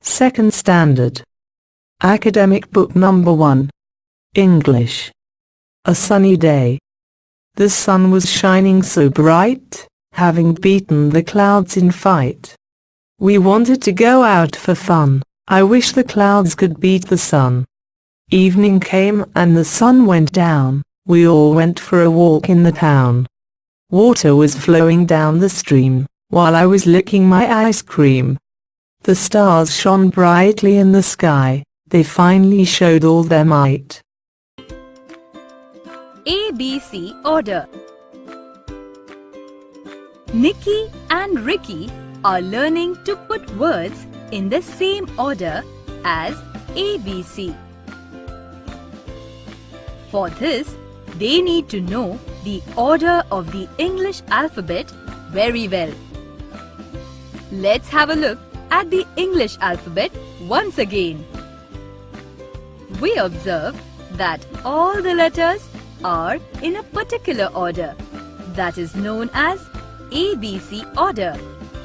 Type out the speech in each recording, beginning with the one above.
Second Standard. Academic Book Number 1. English. A sunny day. The sun was shining so bright, having beaten the clouds in fight. We wanted to go out for fun. I wish the clouds could beat the sun. Evening came and the sun went down. We all went for a walk in the town. Water was flowing down the stream, while I was licking my ice cream. The stars shone brightly in the sky. They finally showed all their might. ABC order. Nikki and Ricky are learning to put words in the same order as ABC. For this, they need to know the order of the English alphabet very well. Let's have a look at the English alphabet once again. We observe that all the letters are in a particular order that is known as ABC order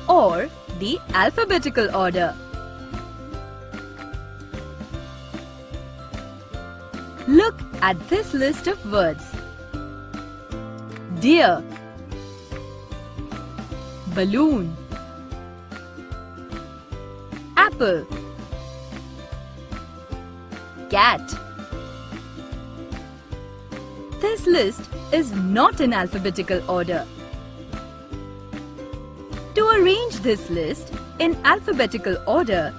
or the alphabetical order. Look at this list of words. Deer, balloon, apple, cat. This list is not in alphabetical order. To arrange this list in alphabetical order,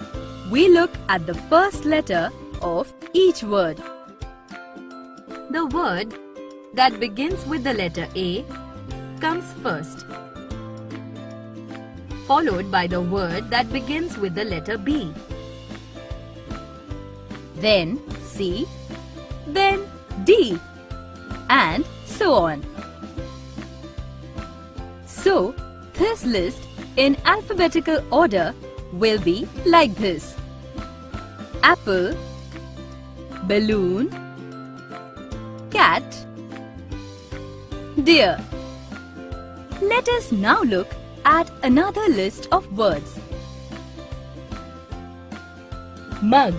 we look at the first letter of each word. The word that begins with the letter A comes first, followed by the word that begins with the letter B, then C, then D, and so on. So, this list in alphabetical order will be like this: apple, balloon, cat, deer. Let us now look at another list of words. Mug,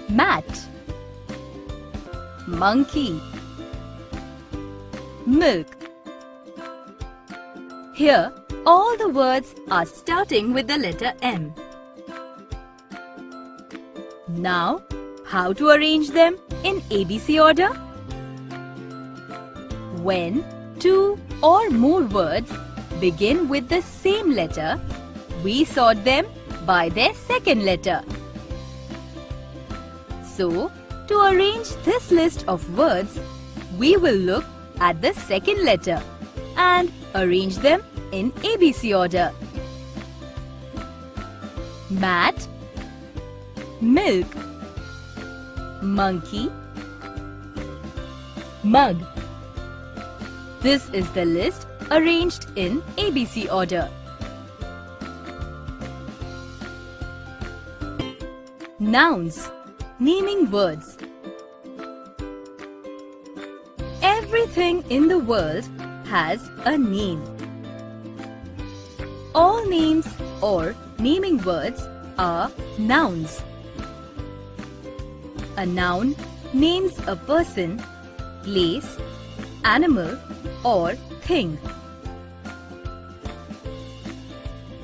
mat, monkey, milk. Here, all the words are starting with the letter M. Now, how to arrange them in ABC order? When two or more words begin with the same letter, we sort them by their second letter. So, to arrange this list of words, we will look at the second letter and arrange them in ABC order. Mat, milk, monkey, mug. This is the list arranged in ABC order. Nouns, naming words. Everything in the world has a name. All names or naming words are nouns. A noun names a person, place, animal, or thing.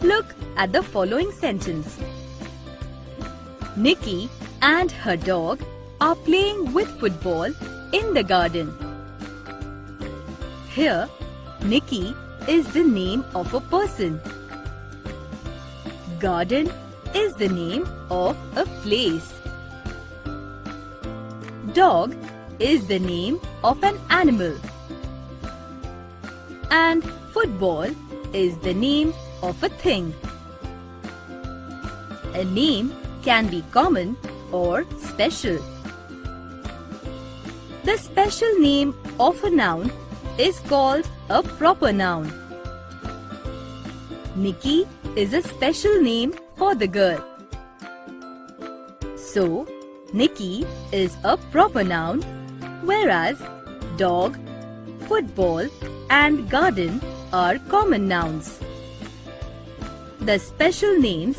Look at the following sentence. Nikki and her dog are playing with football in the garden. Here, Nikki is the name of a person. Garden is the name of a place. Dog is the name of an animal. And football is the name of a thing. A name can be common or special. The special name of a noun is called a proper noun. Nikki is a special name for the girl. So, Nikki is a proper noun, whereas dog, football, and garden are common nouns. The special names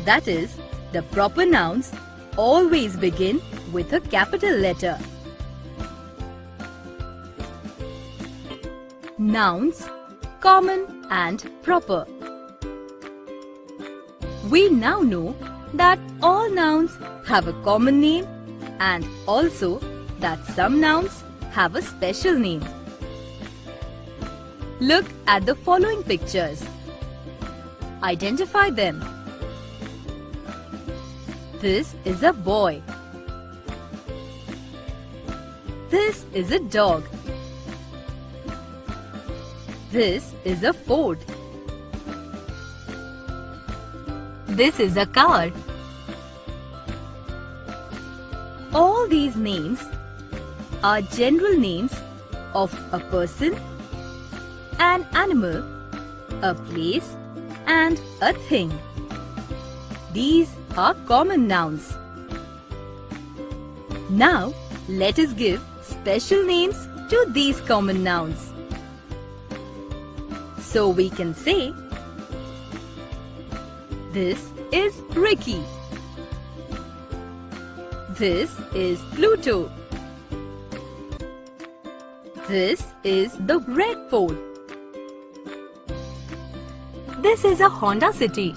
That is, the proper nouns always begin with a capital letter. Nouns, common and proper. We now know that all nouns have a common name and also that some nouns have a special name. Look at the following pictures. Identify them. This is a boy. This is a dog. This is a fort. This is a car. All these names are general names of a person, an animal, a place, and a thing. These are common nouns. Now, let us give special names to these common nouns. So we can say, this is Ricky. This is Pluto. This is the Red Fort. This is a Honda City.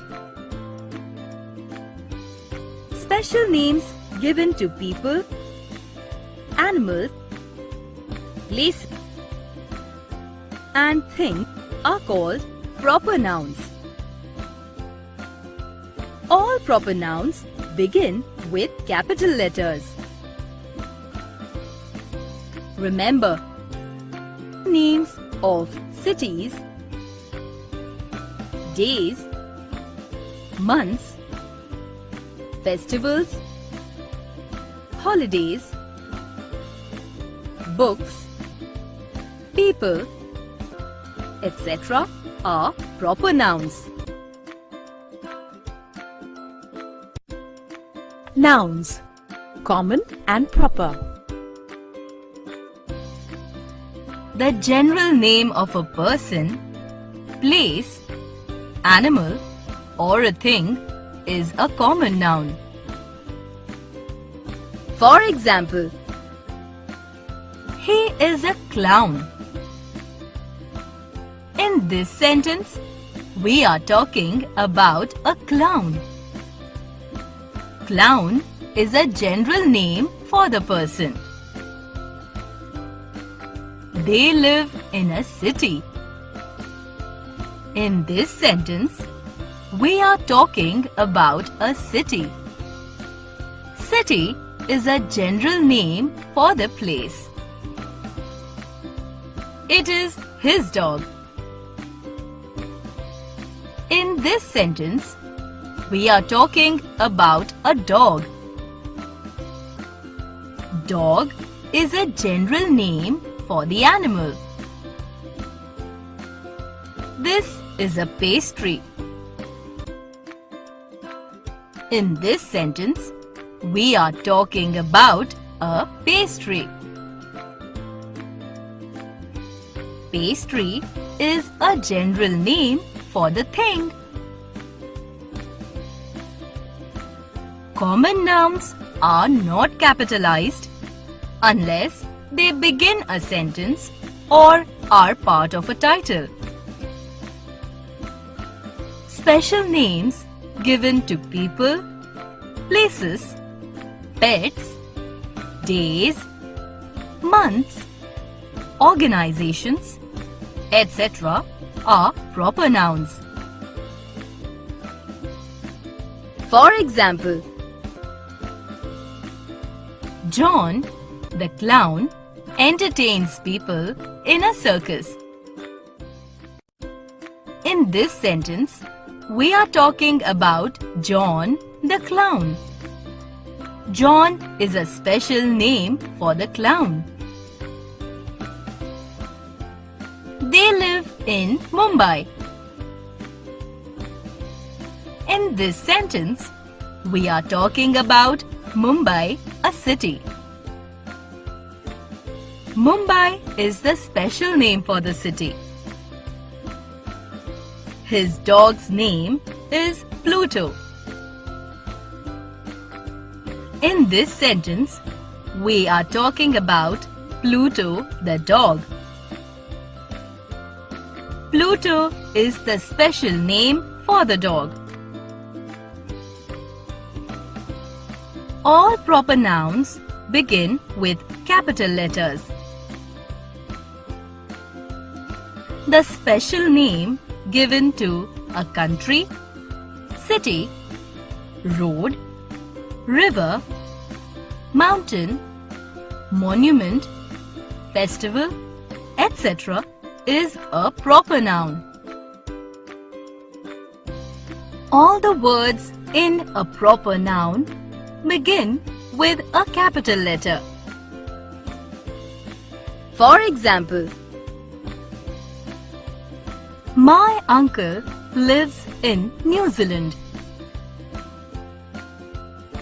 Special names given to people, animals, places, and things are called proper nouns. All proper nouns begin with capital letters. Remember, names of cities, days, months, festivals, holidays, books, people, etc. are proper nouns. Nouns, common and proper. The general name of a person, place, animal, or a thing is a common noun. For example, he is a clown. In this sentence, we are talking about a clown. Clown is a general name for the person. They live in a city. In this sentence, we are talking about a city. City is a general name for the place. It is his dog. In this sentence, we are talking about a dog. Dog is a general name for the animal. This is a pastry. In this sentence, we are talking about a pastry. Pastry is a general name for the thing. Common nouns are not capitalized unless they begin a sentence or are part of a title. Special names given to people, places, pets, days, months, organizations, etc. are proper nouns. For example, John, the clown, entertains people in a circus. In this sentence, we are talking about John, the clown. John is a special name for the clown. They live in Mumbai. In this sentence, we are talking about Mumbai, a city. Mumbai is the special name for the city. His dog's name is Pluto. In this sentence, we are talking about Pluto the dog. Pluto is the special name for the dog. All proper nouns begin with capital letters. The special name given to a country, city, road, river, mountain, monument, festival, etc. is a proper noun. All the words in a proper noun begin with a capital letter. For example, my uncle lives in New Zealand.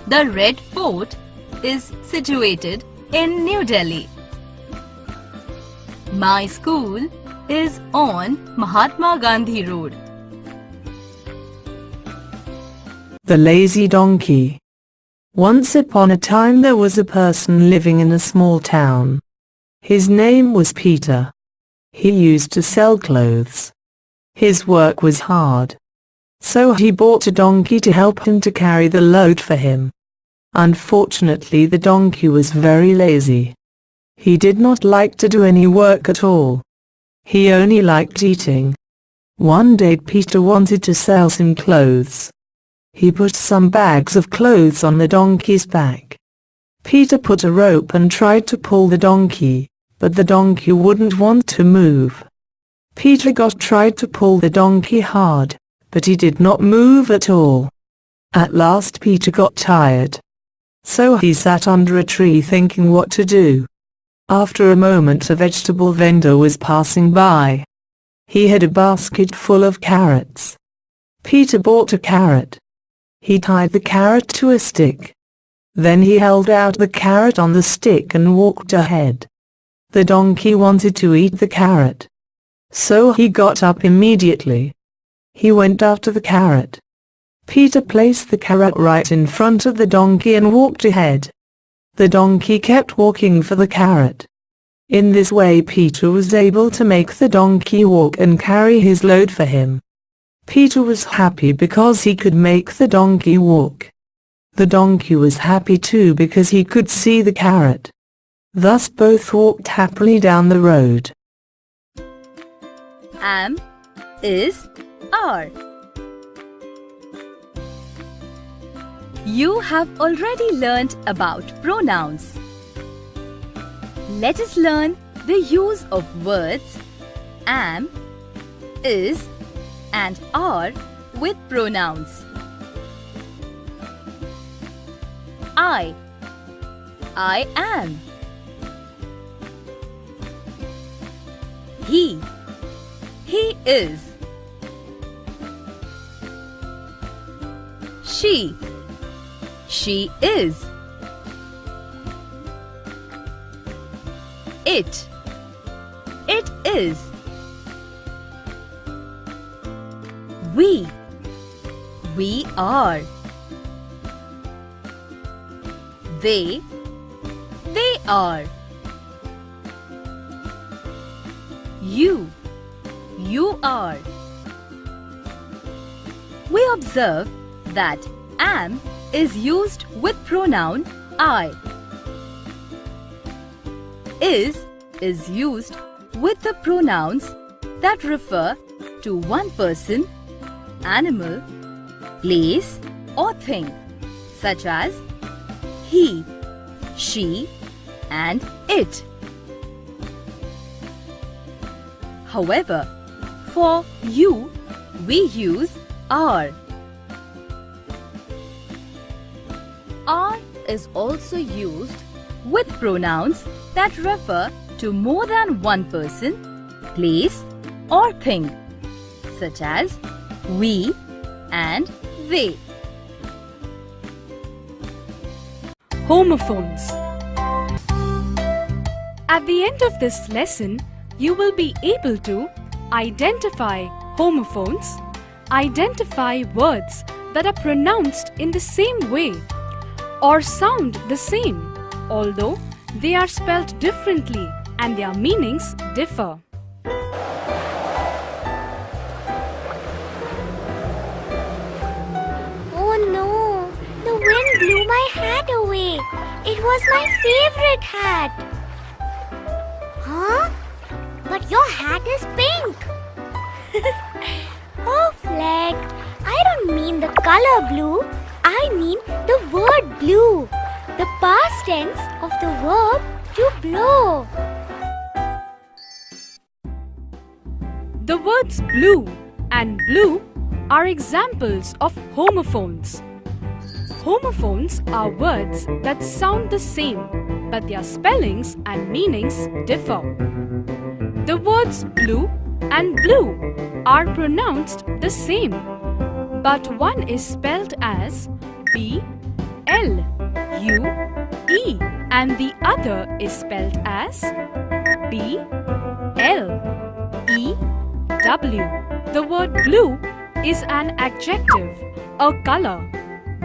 The Red Fort is situated in New Delhi. My school is on Mahatma Gandhi Road. The lazy donkey. Once upon a time there was a person living in a small town. His name was Peter. He used to sell clothes. His work was hard. So he bought a donkey to help him to carry the load for him. Unfortunately, the donkey was very lazy. He did not like to do any work at all. He only liked eating. One day Peter wanted to sell some clothes. He put some bags of clothes on the donkey's back. Peter put a rope and tried to pull the donkey, but the donkey wouldn't want to move. Peter tried to pull the donkey hard, but he did not move at all. At last Peter got tired. So he sat under a tree thinking what to do. After a moment a vegetable vendor was passing by. He had a basket full of carrots. Peter bought a carrot. He tied the carrot to a stick. Then he held out the carrot on the stick and walked ahead. The donkey wanted to eat the carrot. So he got up immediately. He went after the carrot. Peter placed the carrot right in front of the donkey and walked ahead. The donkey kept walking for the carrot. In this way Peter was able to make the donkey walk and carry his load for him. Peter was happy because he could make the donkey walk. The donkey was happy too because he could see the carrot. Thus both walked happily down the road. Am, is, are. You have already learnt about pronouns. Let us learn the use of words am, is, and are with pronouns. I am. He is. She is. It is. We are. They are. You are. We observe that am is used with pronoun I. Is used with the pronouns that refer to one person, animal, place or thing, such as he, she and it. However, for you, we use are. Are is also used with pronouns that refer to more than one person, place or thing, such as we and they. Homophones. At the end of this lesson, you will be able to identify homophones, identify words that are pronounced in the same way, or sound the same, although they are spelled differently and their meanings differ. Oh no! The wind blew my hat away. It was my favorite hat. Huh? But your hat is pink. Oh, Fleck, I don't mean the color blue. I mean the word blue. The past tense of the verb to blow. The words blue and blue are examples of homophones. Homophones are words that sound the same, but their spellings and meanings differ. The words blue and blue are pronounced the same, but one is spelled as B-L-U-E and the other is spelled as B-L-E-W. The word blue is an adjective, a color,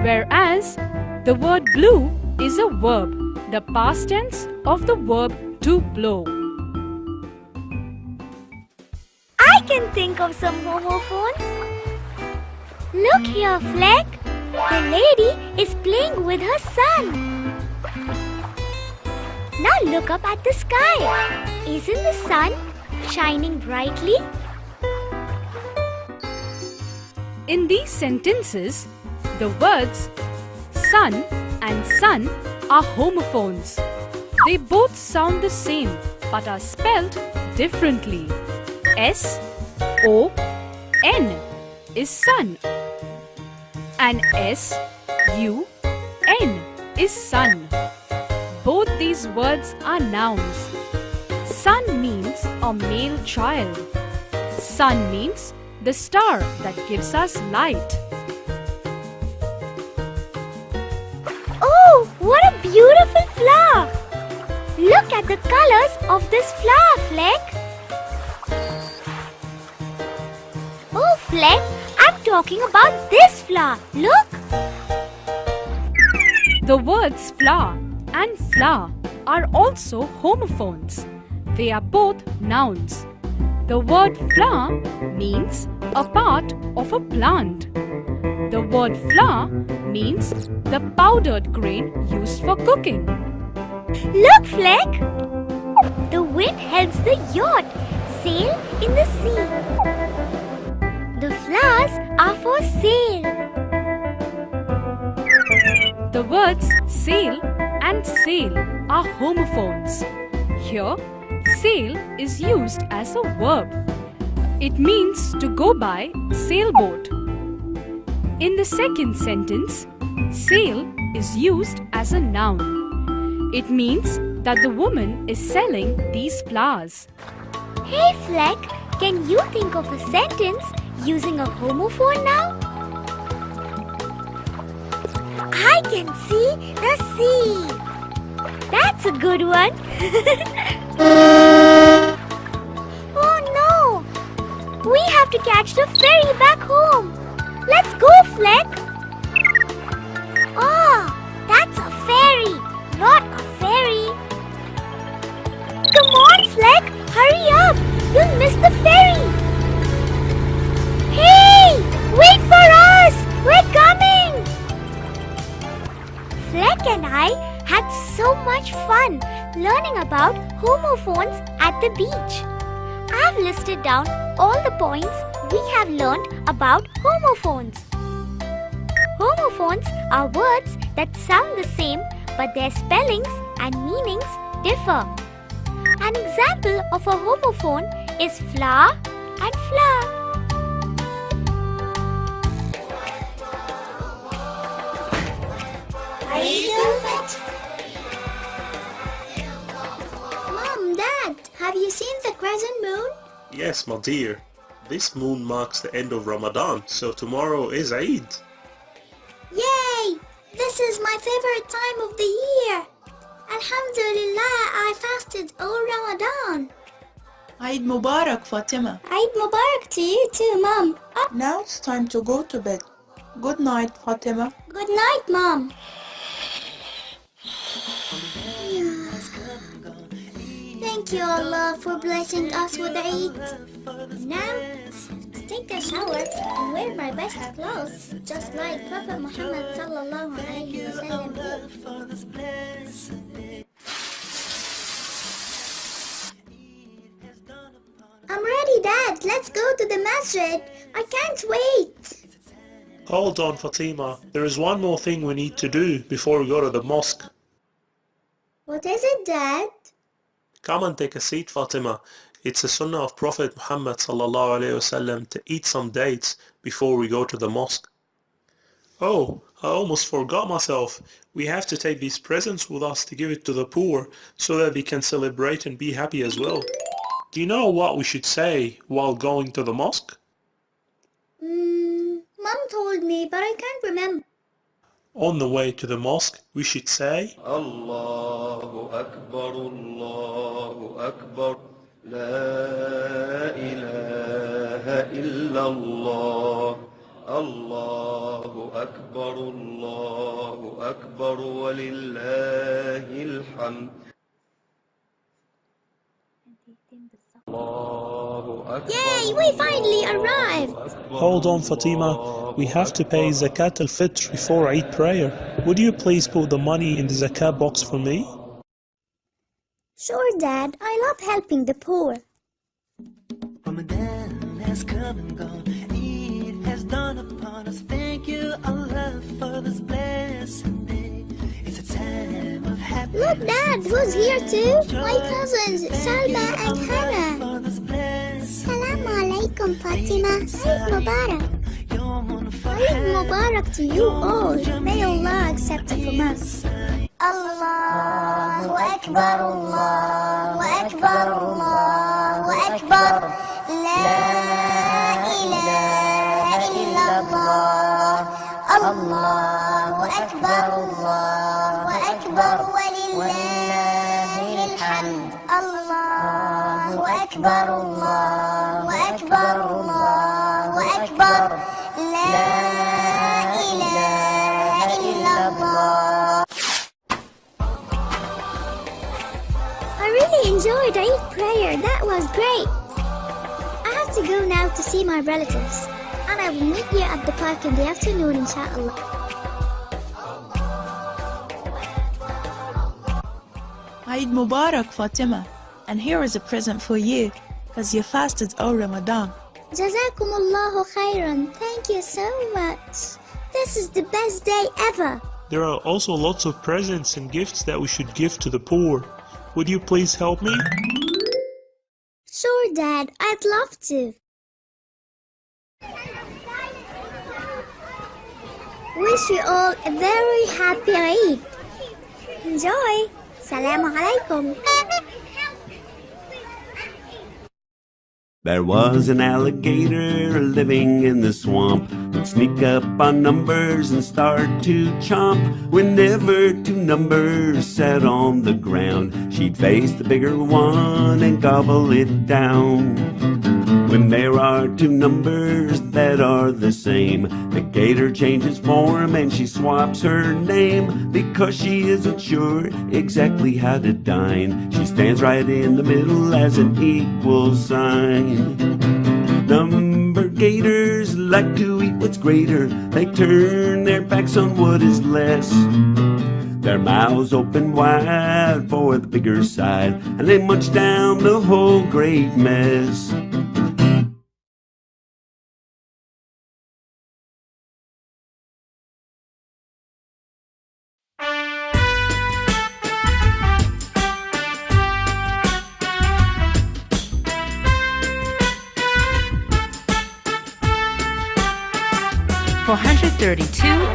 whereas the word blue is a verb, the past tense of the verb to blow. I can think of some homophones. Look here, Fleck. The lady is playing with her son. Now look up at the sky. Isn't the sun shining brightly? In these sentences, the words sun and sun are homophones. They both sound the same but are spelled differently. S-O-N is sun and S-U-N is sun. Both these words are nouns. Sun means a male child. Sun means the star that gives us light. Oh, what a beautiful flower! Look at the colors of this flower, Fleck. Oh, Fleck, I'm talking about this flower. Look! The words flower and flower are also homophones. They are both nouns. The word flower means a part of a plant. The word flour means the powdered grain used for cooking. Look, Fleck! The wind helps the yacht sail in the sea. The flowers are for sail. The words sail and sail are homophones. Here, sail is used as a verb. It means to go by sailboat. In the second sentence, sail is used as a noun. It means that the woman is selling these flowers. Hey, Fleck, can you think of a sentence using a homophone now? I can see the sea. That's a good one. Oh no! We have to catch the ferry back home. Let's go, Fleck. Oh, that's a ferry, not a ferry. Come on, Fleck, hurry up. You'll miss the ferry. Hey, wait for us. We're coming. Fleck and I had so much fun learning about homophones at the beach. I've listed down all the points we have learned about homophones. Homophones are words that sound the same but their spellings and meanings differ. An example of a homophone is flower and flower. Mom, Dad, have you seen the crescent moon? Yes, my dear. This moon marks the end of Ramadan, so tomorrow is Eid. Yay! This is my favorite time of the year. Alhamdulillah, I fasted all Ramadan. Eid Mubarak, Fatima. Eid Mubarak to you too, Mom. Now it's time to go to bed. Good night, Fatima. Good night, Mom. Thank you, Allah, for blessing us with Eid. Now, to take a shower and wear my best clothes, just like Prophet Muhammad sallallahu alayhi wa sallam did. I'm ready, Dad. Let's go to the masjid. I can't wait. Hold on, Fatima. There is one more thing we need to do before we go to the mosque. What is it, Dad? Come and take a seat, Fatima. It's a sunnah of Prophet Muhammad sallallahu alaihi wasallam to eat some dates before we go to the mosque. Oh, I almost forgot myself. We have to take these presents with us to give it to the poor so that they can celebrate and be happy as well. Do you know what we should say while going to the mosque? Mom told me, but I can't remember. On the way to the mosque, we should say, Allahu Akbar, La ilaha illallah. Allahu Akbar, walillahil hamd. Yay, we finally arrived! Hold on, Fatima. We have to pay Zakat al-Fitr before Eid prayer. Would you please put the money in the Zakat box for me? Sure, Dad. I love helping the poor. Ramadan has come and gone. Eid has dawned upon us. Thank you, Allah, for this blessed day. It's a time of happiness. Look, Dad, who's here too? My cousins, Salma and Hannah. Assalamu alaikum, Fatima. Eid Mubarak. Eid Mubarak to you all. May Allah accept it from us. Allahu Akbar, Allahu Akbar, Allahu Akbar. La ilaha illallah. Allahu Akbar, Allahu Akbar, walillahil hamd. Allahu Akbar, Allahu Akbar, Allahu Akbar. La ilaha illallah. I really enjoyed Eid prayer. That was great. I have to go now to see my relatives, and I will meet you at the park in the afternoon, inshallah. Eid Mubarak, Fatima. And here is a present for you, because you fasted all Ramadan. Jazakumullahu khairan. Thank you so much. This is the best day ever. There are also lots of presents and gifts that we should give to the poor. Would you please help me? Sure, Dad. I'd love to. Wish you all a very happy Eid. Enjoy. Assalamu alaikum. There was an alligator living in the swamp. He'd sneak up on numbers and start to chomp. Whenever two numbers sat on the ground, she'd face the bigger one and gobble it down. When there are two numbers that are the same, the gator changes form and she swaps her name. Because she isn't sure exactly how to dine, she stands right in the middle as an equal sign. Number gators like to eat what's greater. They turn their backs on what is less. Their mouths open wide for the bigger side, and they munch down the whole great mess.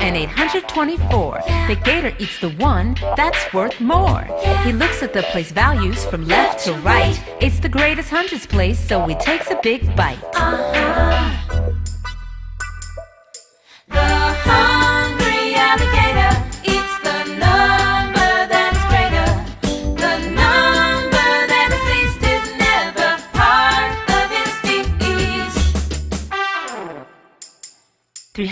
and 824. The gator eats the one that's worth more. He looks at the place values from left to right. It's the greatest hundreds place, so he takes a big bite. The hungry alligator eats the number that is greater. The number that is least is never part of his feast.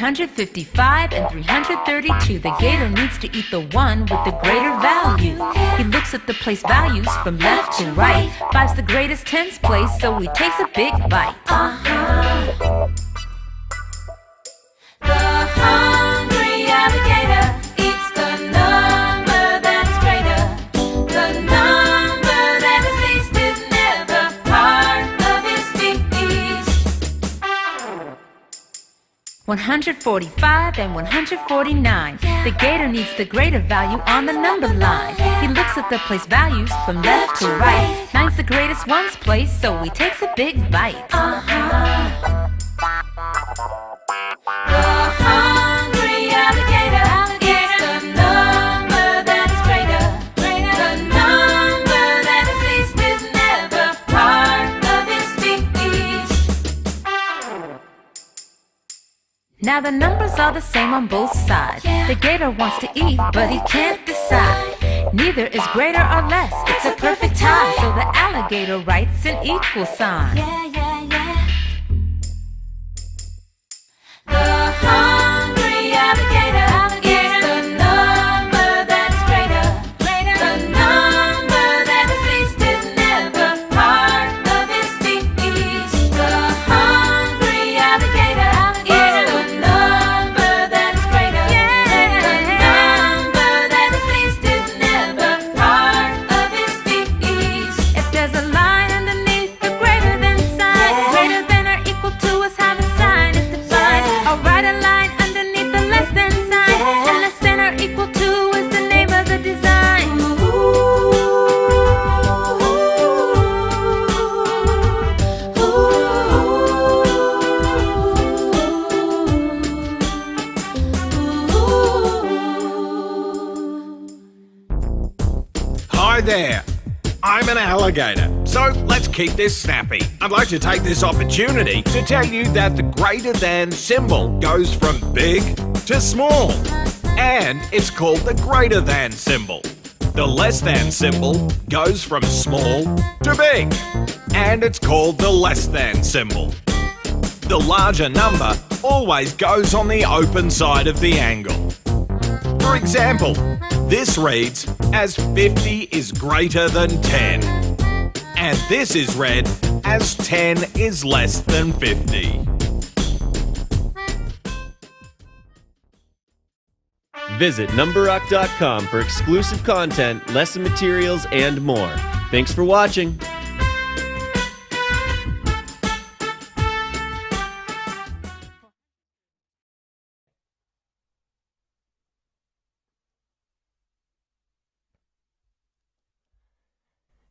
355 and 332. The gator needs to eat the one with the greater value. He looks at the place values from left to right. 5's the greatest tens place, so he takes a big bite. The hungry alligator eats the number that's greater. The number that is least is never part of his feast. 145 and 149. The gator needs the greater value on the number line. He looks at the place values from left to right. 9's the greatest ones place, so he takes a big bite. The hungry alligator eats the number that's greater. The number that is least is never part of his feast. Now the numbers are the same on both sides. The gator wants to eat, but he can't decide. Neither is greater or less, it's a perfect tie. So the alligator writes an equal sign. The hungry alligator eats the number that's greater. The number that is least is never part of his feast. The hungry alligator eats the number that's greater. The number that is least is never part of his feast. If there's a line underneath the greater than sign, greater than or equal to us have a sign is defined. I'll write a line underneath the less than sign, and less than or equal to is the name of the design. Hi there. I'm an alligator, so let's keep this snappy. I'd like to take this opportunity to tell you that the greater than symbol goes from big to small, and it's called the greater than symbol. The less than symbol goes from small to big, and it's called the less than symbol. The larger number always goes on the open side of the angle. For example, this reads as 50 is greater than 10. And this is read as 10 is less than 50. Visit numberrock.com for exclusive content, lesson materials, and more. Thanks for watching.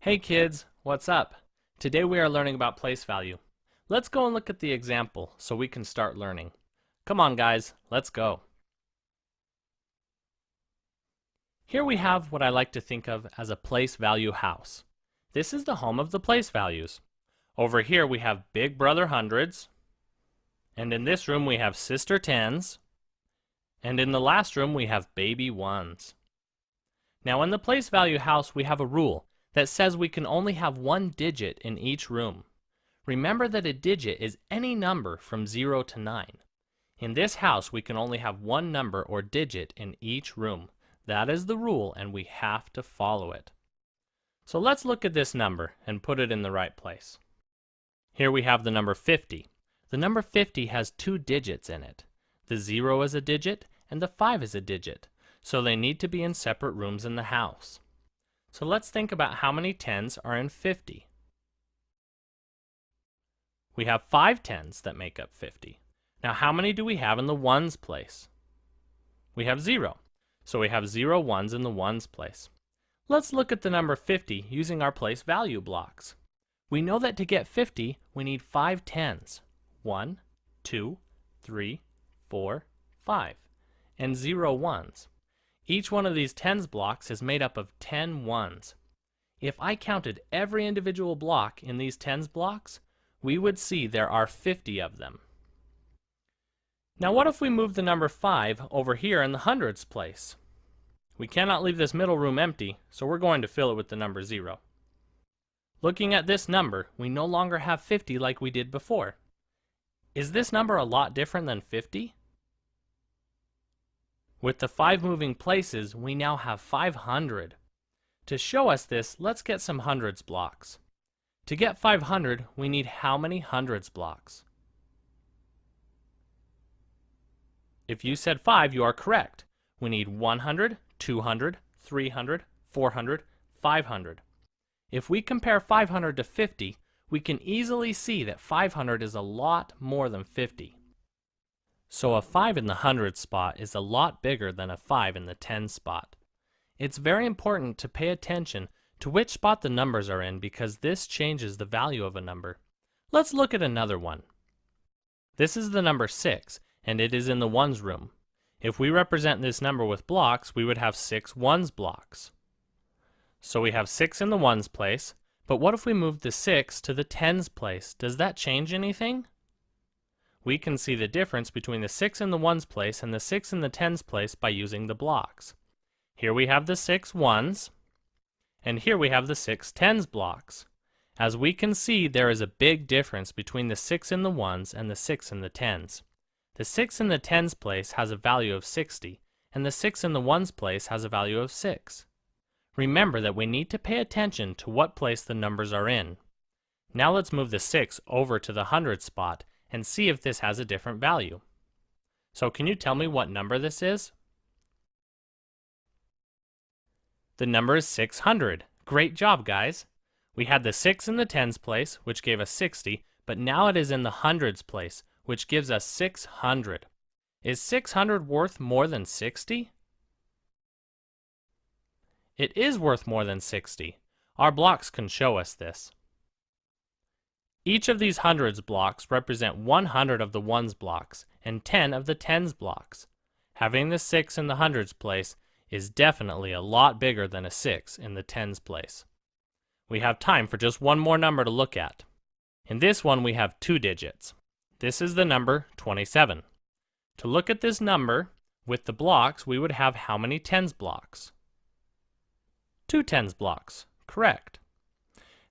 Hey kids, what's up? Today we are learning about place value. Let's go and look at the example so we can start learning. Come on guys, let's go. Here we have what I like to think of as a place value house. This is the home of the place values. Over here we have big brother hundreds, and in this room we have sister tens, and in the last room we have baby ones. Now in the place value house we have a rule that says we can only have one digit in each room. Remember that a digit is any number from 0 to 9. In this house we can only have one number or digit in each room. That is the rule and we have to follow it. So let's look at this number and put it in the right place. Here we have the number 50. The number 50 has two digits in it. The 0 is a digit and the 5 is a digit, so they need to be in separate rooms in the house. So let's think about how many tens are in 50. We have 5 tens that make up 50. Now how many do we have in the ones place? We have 0. So we have 0 ones in the ones place. Let's look at the number 50 using our place value blocks. We know that to get 50, we need 5 tens. 1, 2, 3, 4, 5, and 0 ones. Each one of these tens blocks is made up of 10 ones. If I counted every individual block in these tens blocks, we would see there are 50 of them. Now what if we move the number 5 over here in the hundreds place? We cannot leave this middle room empty, so we're going to fill it with the number 0. Looking at this number, we no longer have 50 like we did before. Is this number a lot different than 50? With the 5 moving places, we now have 500. To show us this, let's get some hundreds blocks. To get 500, we need how many hundreds blocks? If you said 5, you are correct. We need 100, 200, 300, 400, 500. If we compare 500 to 50, we can easily see that 500 is a lot more than 50. So a 5 in the hundreds spot is a lot bigger than a 5 in the tens spot. It's very important to pay attention to which spot the numbers are in because this changes the value of a number. Let's look at another one. This is the number 6, and it is in the ones room. If we represent this number with blocks, we would have 6 ones blocks. So we have 6 in the ones place, but what if we move the 6 to the tens place? Does that change anything? We can see the difference between the 6 in the ones place and the 6 in the tens place by using the blocks. Here we have the 6 ones, and here we have the 6 tens blocks. As we can see, there is a big difference between the 6 in the ones and the 6 in the tens. The 6 in the tens place has a value of 60, and the 6 in the ones place has a value of 6. Remember that we need to pay attention to what place the numbers are in. Now let's move the 6 over to the hundreds spot and see if this has a different value. So can you tell me what number this is? The number is 600. Great job, guys. We had the 6 in the tens place, which gave us 60, but now it is in the hundreds place, which gives us 600. Is 600 worth more than 60? It is worth more than 60. Our blocks can show us this. Each of these hundreds blocks represent 100 of the ones blocks and 10 of the tens blocks. Having the 6 in the hundreds place is definitely a lot bigger than a 6 in the tens place. We have time for just one more number to look at. In this one we have 2 digits. This is the number 27. To look at this number, with the blocks we would have how many tens blocks? 2 tens blocks, correct.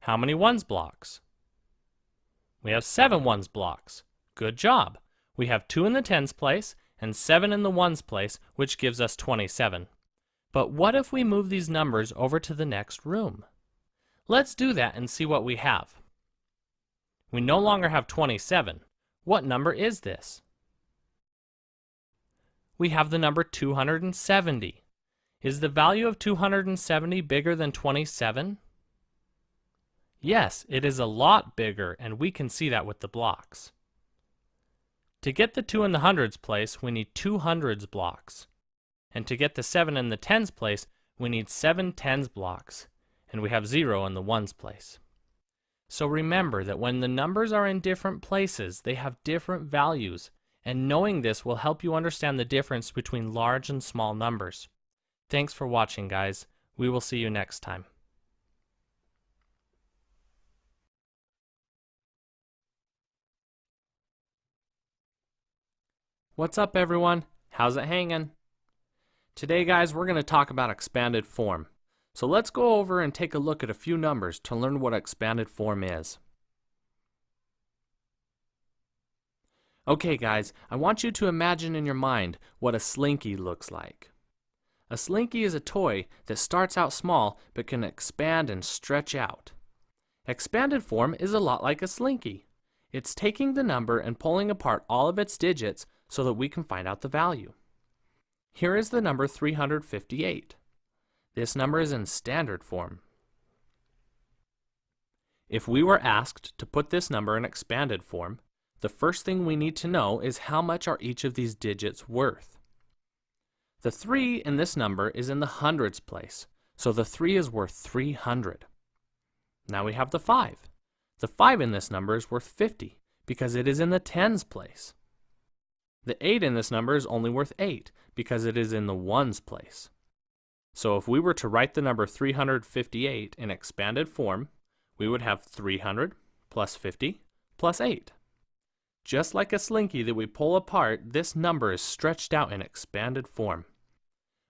How many ones blocks? We have 7 ones blocks. Good job. We have 2 in the tens place and 7 in the ones place, which gives us 27. But what if we move these numbers over to the next room? Let's do that and see what we have. We no longer have 27. What number is this? We have the number 270. Is the value of 270 bigger than 27? Yes, it is a lot bigger, and we can see that with the blocks. To get the 2 in the hundreds place, we need 2 hundreds blocks. And to get the 7 in the tens place, we need 7 tens blocks. And we have 0 in the ones place. So remember that when the numbers are in different places, they have different values. And knowing this will help you understand the difference between large and small numbers. Thanks for watching, guys. We will see you next time. What's up, everyone? How's it hanging? Today, guys, we're going to talk about expanded form. So let's go over and take a look at a few numbers to learn what expanded form is. Okay, guys, I want you to imagine in your mind what a slinky looks like. A slinky is a toy that starts out small but can expand and stretch out. Expanded form is a lot like a slinky. It's taking the number and pulling apart all of its digits so that we can find out the value. Here is the number 358. This number is in standard form. If we were asked to put this number in expanded form, the first thing we need to know is how much are each of these digits worth. The 3 in this number is in the hundreds place, so the 3 is worth 300. Now we have the 5. The 5 in this number is worth 50 because it is in the tens place. The 8 in this number is only worth 8 because it is in the ones place. So if we were to write the number 358 in expanded form, we would have 300 plus 50 plus 8. Just like a slinky that we pull apart, this number is stretched out in expanded form.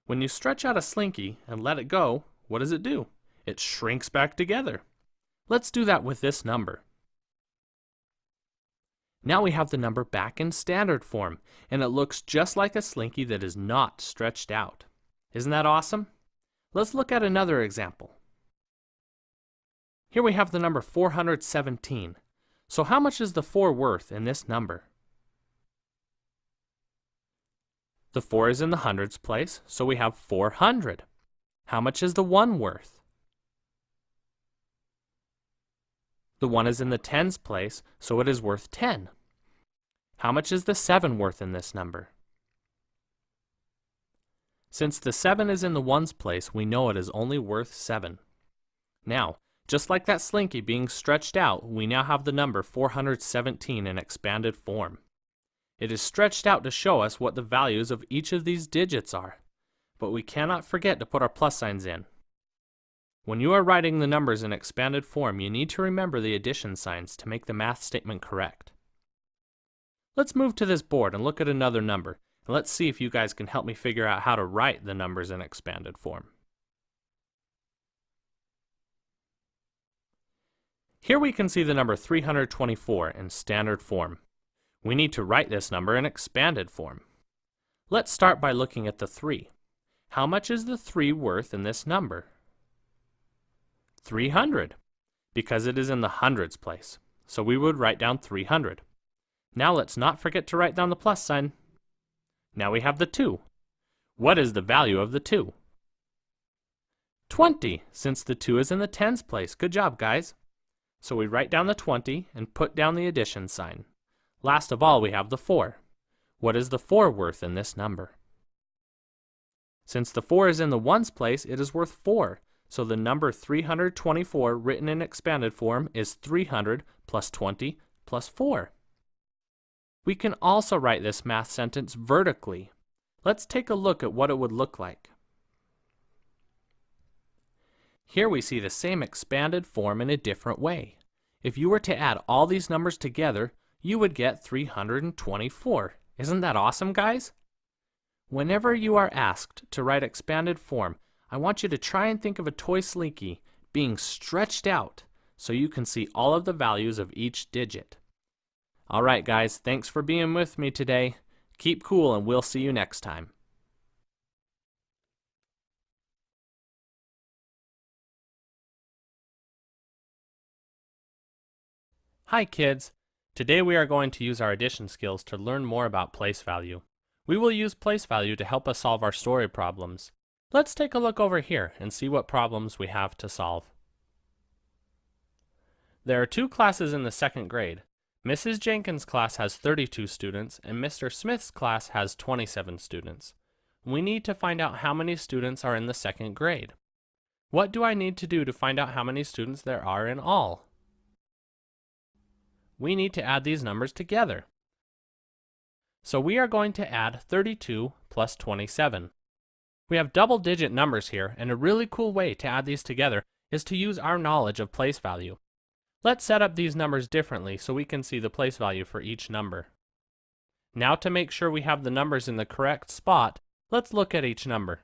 When you stretch out a slinky and let it go, what does it do? It shrinks back together. Let's do that with this number. Now we have the number back in standard form, and it looks just like a slinky that is not stretched out. Isn't that awesome? Let's look at another example. Here we have the number 417. So how much is the 4 worth in this number? The 4 is in the hundreds place, so we have 400. How much is the 1 worth? The 1 is in the tens place, so it is worth 10. How much is the 7 worth in this number? Since the 7 is in the ones place, we know it is only worth 7. Now, just like that slinky being stretched out, we now have the number 417 in expanded form. It is stretched out to show us what the values of each of these digits are, but we cannot forget to put our plus signs in. When you are writing the numbers in expanded form, you need to remember the addition signs to make the math statement correct. Let's move to this board and look at another number, and let's see if you guys can help me figure out how to write the numbers in expanded form. Here we can see the number 324 in standard form. We need to write this number in expanded form. Let's start by looking at the 3. How much is the 3 worth in this number? 300, because it is in the hundreds place. So we would write down 300. Now let's not forget to write down the plus sign. Now we have the 2. What is the value of the 2? 20, since the 2 is in the tens place. Good job, guys. So we write down the 20 and put down the addition sign. Last of all, we have the 4. What is the 4 worth in this number? Since the 4 is in the ones place, it is worth 4. So the number 324 written in expanded form is 300 plus 20 plus 4. We can also write this math sentence vertically. Let's take a look at what it would look like. Here we see the same expanded form in a different way. If you were to add all these numbers together, you would get 324. Isn't that awesome, guys? Whenever you are asked to write expanded form, I want you to try and think of a toy slinky being stretched out so you can see all of the values of each digit. Alright guys, thanks for being with me today. Keep cool and we'll see you next time. Hi kids! Today we are going to use our addition skills to learn more about place value. We will use place value to help us solve our story problems. Let's take a look over here and see what problems we have to solve. There are 2 classes in the 2nd grade. Mrs. Jenkins' class has 32 students and Mr. Smith's class has 27 students. We need to find out how many students are in the 2nd grade. What do I need to do to find out how many students there are in all? We need to add these numbers together. So we are going to add 32 plus 27. We have double-digit numbers here, and a really cool way to add these together is to use our knowledge of place value. Let's set up these numbers differently so we can see the place value for each number. Now to make sure we have the numbers in the correct spot, let's look at each number.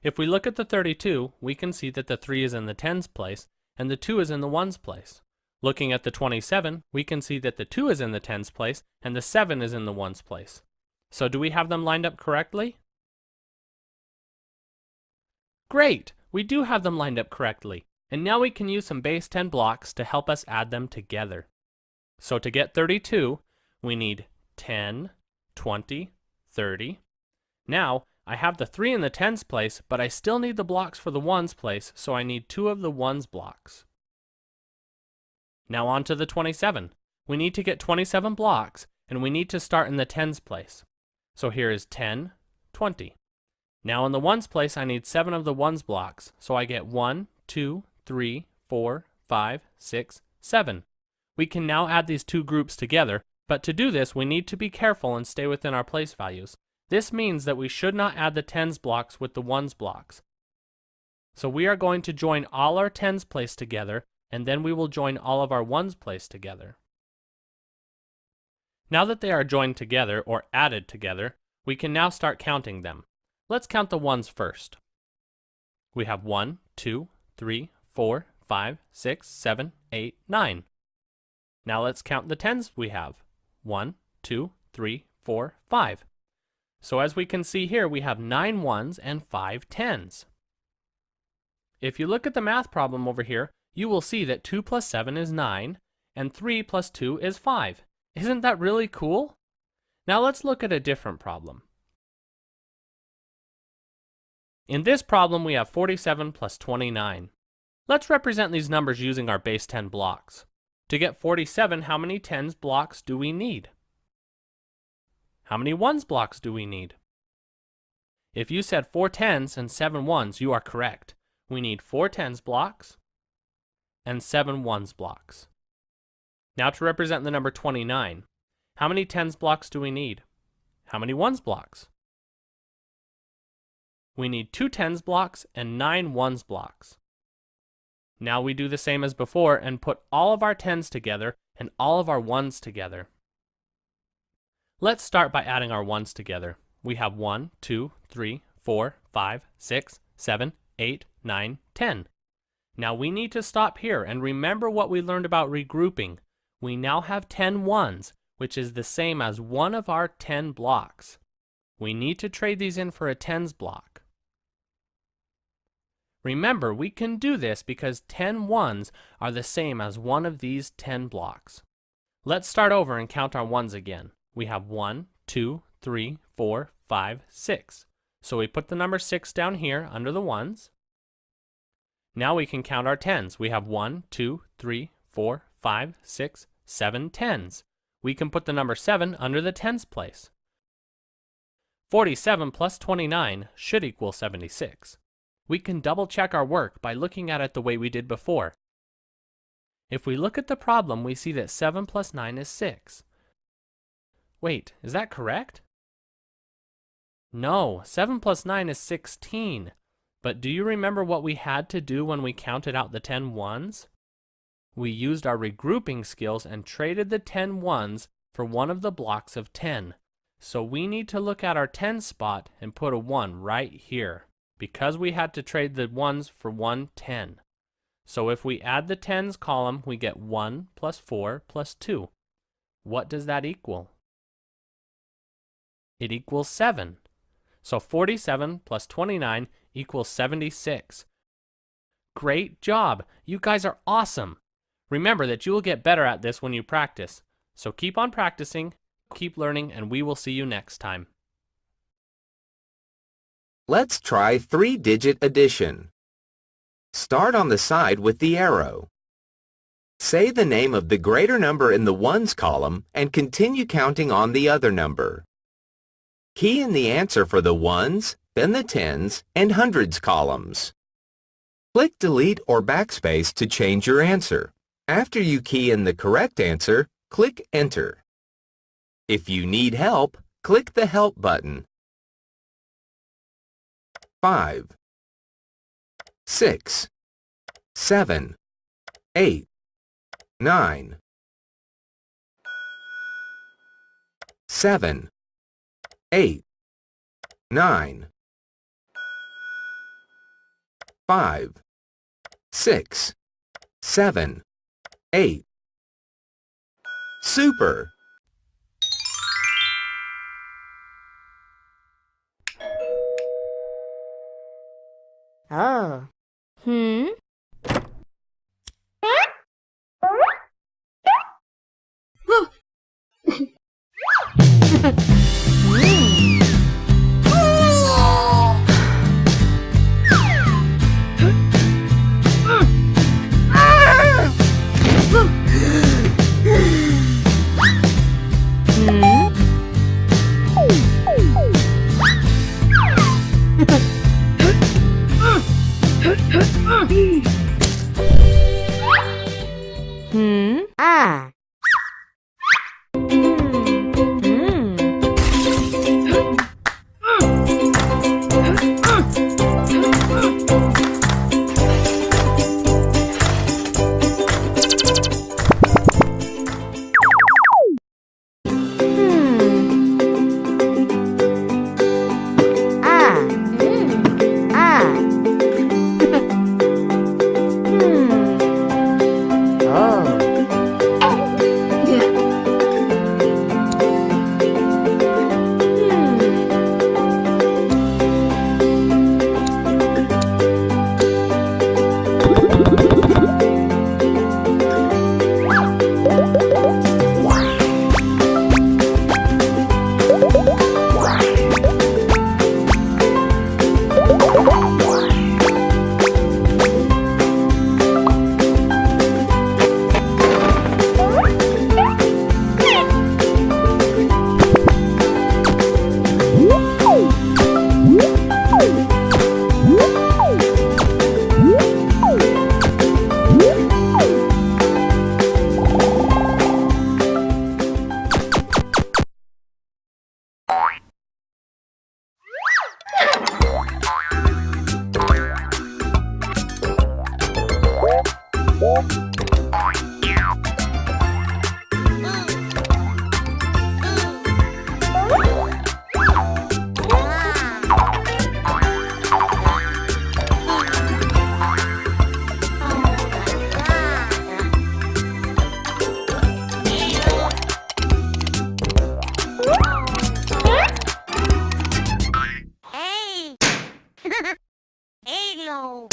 If we look at the 32, we can see that the 3 is in the tens place and the 2 is in the ones place. Looking at the 27, we can see that the 2 is in the tens place and the 7 is in the ones place. So do we have them lined up correctly? Great! We do have them lined up correctly. And now we can use some base 10 blocks to help us add them together. So to get 32, we need 10, 20, 30. Now, I have the 3 in the tens place, but I still need the blocks for the ones place, so I need 2 of the ones blocks. Now on to the 27. We need to get 27 blocks, and we need to start in the tens place. So here is 10, 20. Now in the ones place, I need 7 of the ones blocks, so I get 1, 2, 3, 4, 5, 6, 7. We can now add these 2 groups together, but to do this we need to be careful and stay within our place values. This means that we should not add the tens blocks with the ones blocks. So we are going to join all our tens place together, and then we will join all of our ones place together. Now that they are joined together or added together, we can now start counting them. Let's count the ones first. We have 1, 2, 3, 4, 5, 6, 7, 8, 9. Now let's count the tens we have. 1, 2, 3, 4, 5. So as we can see here, we have 9 ones and 5 tens. If you look at the math problem over here, you will see that 2 plus 7 is 9, and 3 plus 2 is 5. Isn't that really cool? Now let's look at a different problem. In this problem, we have 47 plus 29. Let's represent these numbers using our base 10 blocks. To get 47, how many tens blocks do we need? How many ones blocks do we need? If you said 4 tens and 7 ones, you are correct. We need 4 tens blocks and 7 ones blocks. Now to represent the number 29, how many tens blocks do we need? How many ones blocks? We need 2 tens blocks and 9 ones blocks. Now we do the same as before and put all of our tens together and all of our ones together. Let's start by adding our ones together. We have 1, 2, 3, 4, 5, 6, 7, 8, 9, 10. Now we need to stop here and remember what we learned about regrouping. We now have 10 ones, which is the same as one of our 10 blocks. We need to trade these in for a tens block. Remember, we can do this because 10 ones are the same as one of these 10 blocks. Let's start over and count our ones again. We have 1, 2, 3, 4, 5, 6. So we put the number 6 down here under the ones. Now we can count our tens. We have 1, 2, 3, 4, 5, 6, 7 tens. We can put the number 7 under the tens place. 47 plus 29 should equal 76. We can double check our work by looking at it the way we did before. If we look at the problem, we see that 7 plus 9 is 6. Wait, is that correct? No, 7 plus 9 is 16. But do you remember what we had to do when we counted out the 10 ones? We used our regrouping skills and traded the 10 ones for one of the blocks of 10. So we need to look at our 10 spot and put a 1 right here, because we had to trade the ones for 1 10. So if we add the tens column, we get 1 plus 4 plus 2. What does that equal? It equals 7. So 47 plus 29 equals 76. Great job! You guys are awesome! Remember that you will get better at this when you practice. So keep on practicing, keep learning, and we will see you next time. Let's try 3-digit addition. Start on the side with the arrow. Say the name of the greater number in the ones column and continue counting on the other number. Key in the answer for the ones, then the tens, and hundreds columns. Click delete or backspace to change your answer. After you key in the correct answer, click enter. If you need help, click the help button. 5, 6, 7, 8, 9, 7, 8, 9, 5, 6, 7, 8. Super! Oh. Ah. Ah. Hello.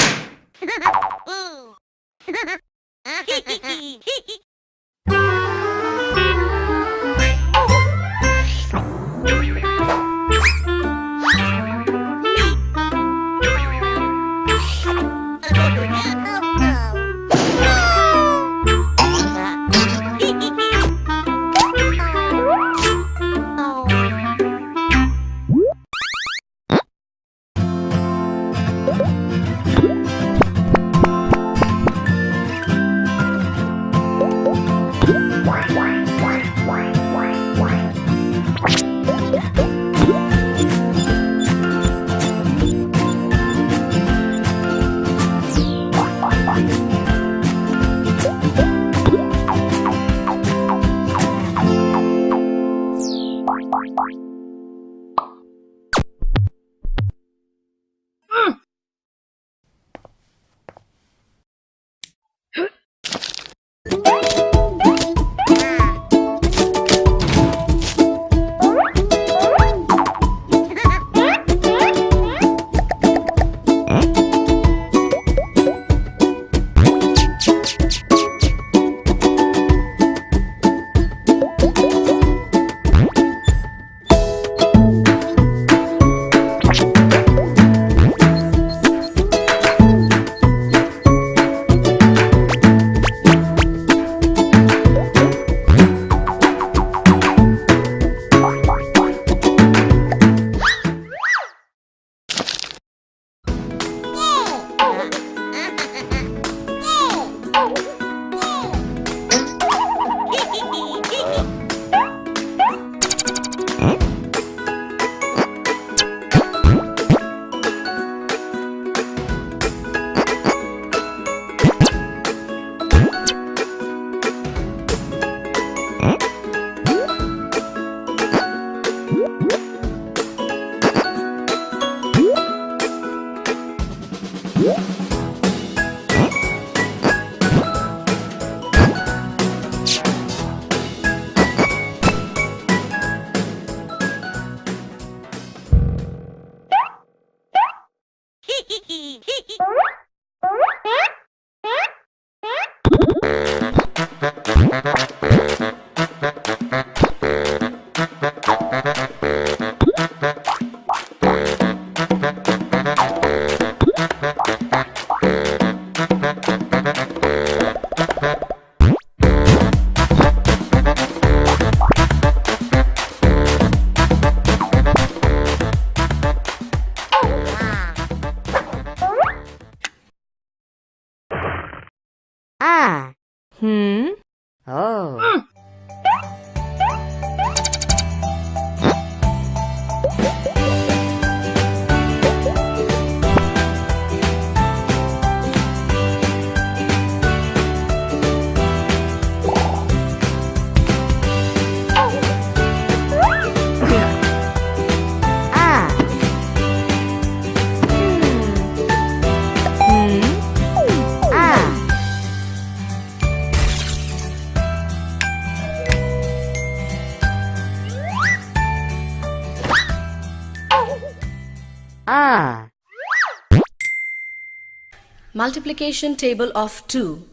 Multiplication table of 2.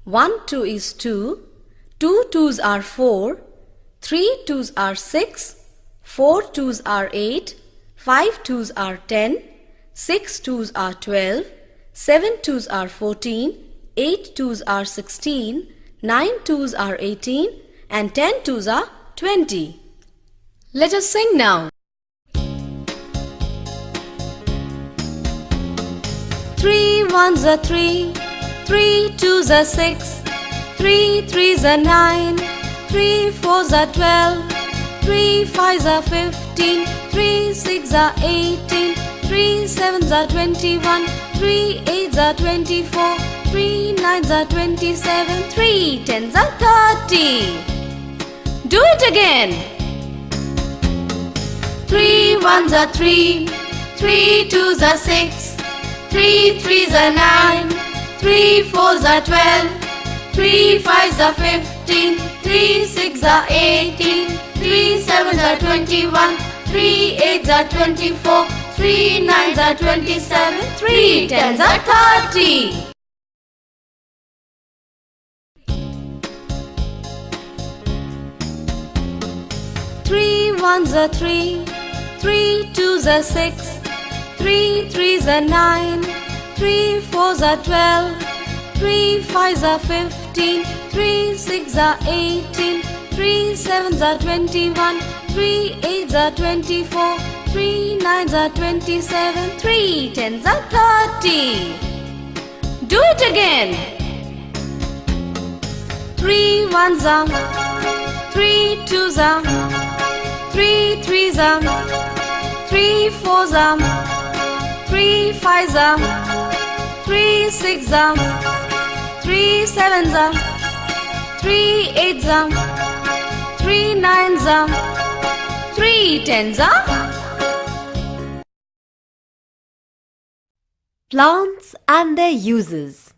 1 2 is 2, 2 2s are 4, 3 2s are 6, 4 2s are 8, 5 2s are 10, 6 2s are 12, 7 2s are 14, 8 2s are 16, 9 2s are 18, and 10 2s are 20. Let us sing now. 3 1s are 3, 3 2s are 6, 3 3s are 9, 3 4s are 12, 3 5s are 15, 3 6s are 18, 3 7s are 21, 3 8s are 24, 3 9s are 27, 3 10s are 30. Do it again. 3 1s are 3, 3 2s are 6, 3 3s are 9, 3 4s are 12, 3 5s are 15, 3 6s are 18, 3 7s are 21, 3 8s are 24, 3 9s are 27, 3 10s are 30. Three ones are 3, 3 2s are 6, 3 3s are 9, 3 4s are 12, 3 5s are 15, 3 6s are 18, 3 7s are 21, 3 8s are 24, 3 9s are 27, 3 10s are 30. Do it again. 3 1s are, 3 2s are, 3 3s are, 3 4s are, 3 5s are, 3 6s are, 3 7s are, 3 8s are, 3 9s are, 3 10s are. Plants and their uses.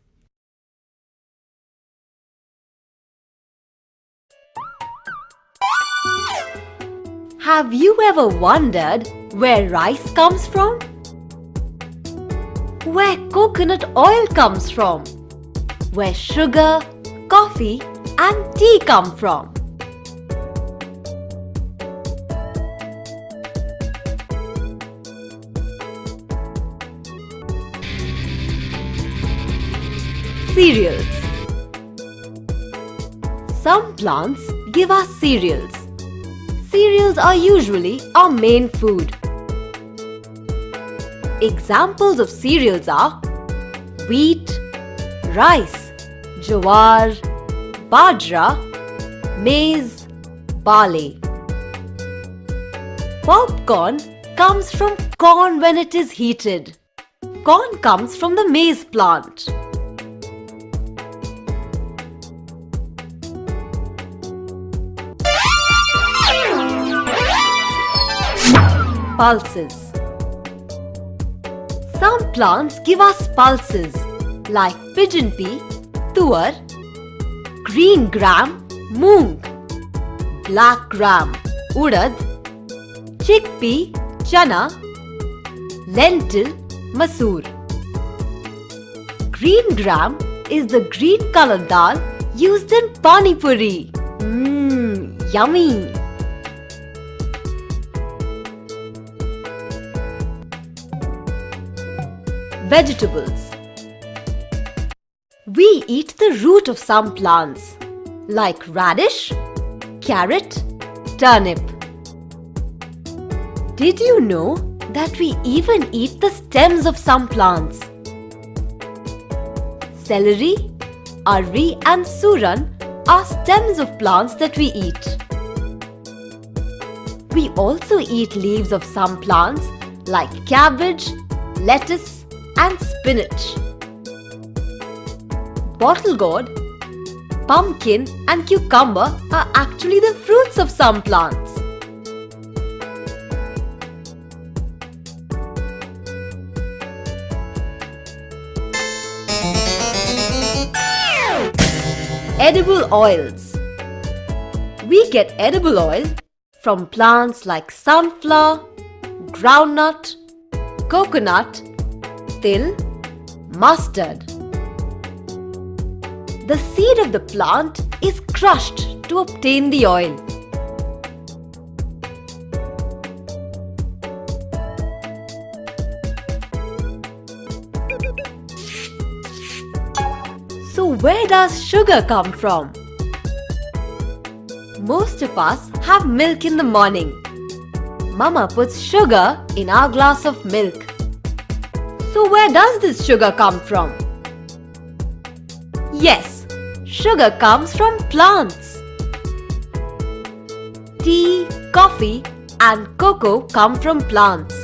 Have you ever wondered where rice comes from? Where coconut oil comes from? Where sugar, coffee and tea come from? Cereals. Some plants give us cereals. Cereals are usually our main food. Examples of cereals are wheat, rice, jowar, bajra, maize, barley. Popcorn comes from corn when it is heated. Corn comes from the maize plant. Pulses. Some plants give us pulses like pigeon pea, tuar, green gram, moong, black gram, urad, chickpea, chana, lentil, masoor. Green gram is the green colored dal used in pani puri. Yummy! Vegetables. We eat the root of some plants like radish, carrot, turnip. Did you know that we even eat the stems of some plants? Celery, arvi and suran are stems of plants that we eat. We also eat leaves of some plants like cabbage, lettuce and spinach. Bottle gourd, pumpkin and cucumber are actually the fruits of some plants. Edible oils. We get edible oil from plants like sunflower, groundnut, coconut, til, mustard. The seed of the plant is crushed to obtain the oil. So where does sugar come from? Most of us have milk in the morning. Mama puts sugar in our glass of milk. So where does this sugar come from? Yes, sugar comes from plants. Tea, coffee and cocoa come from plants.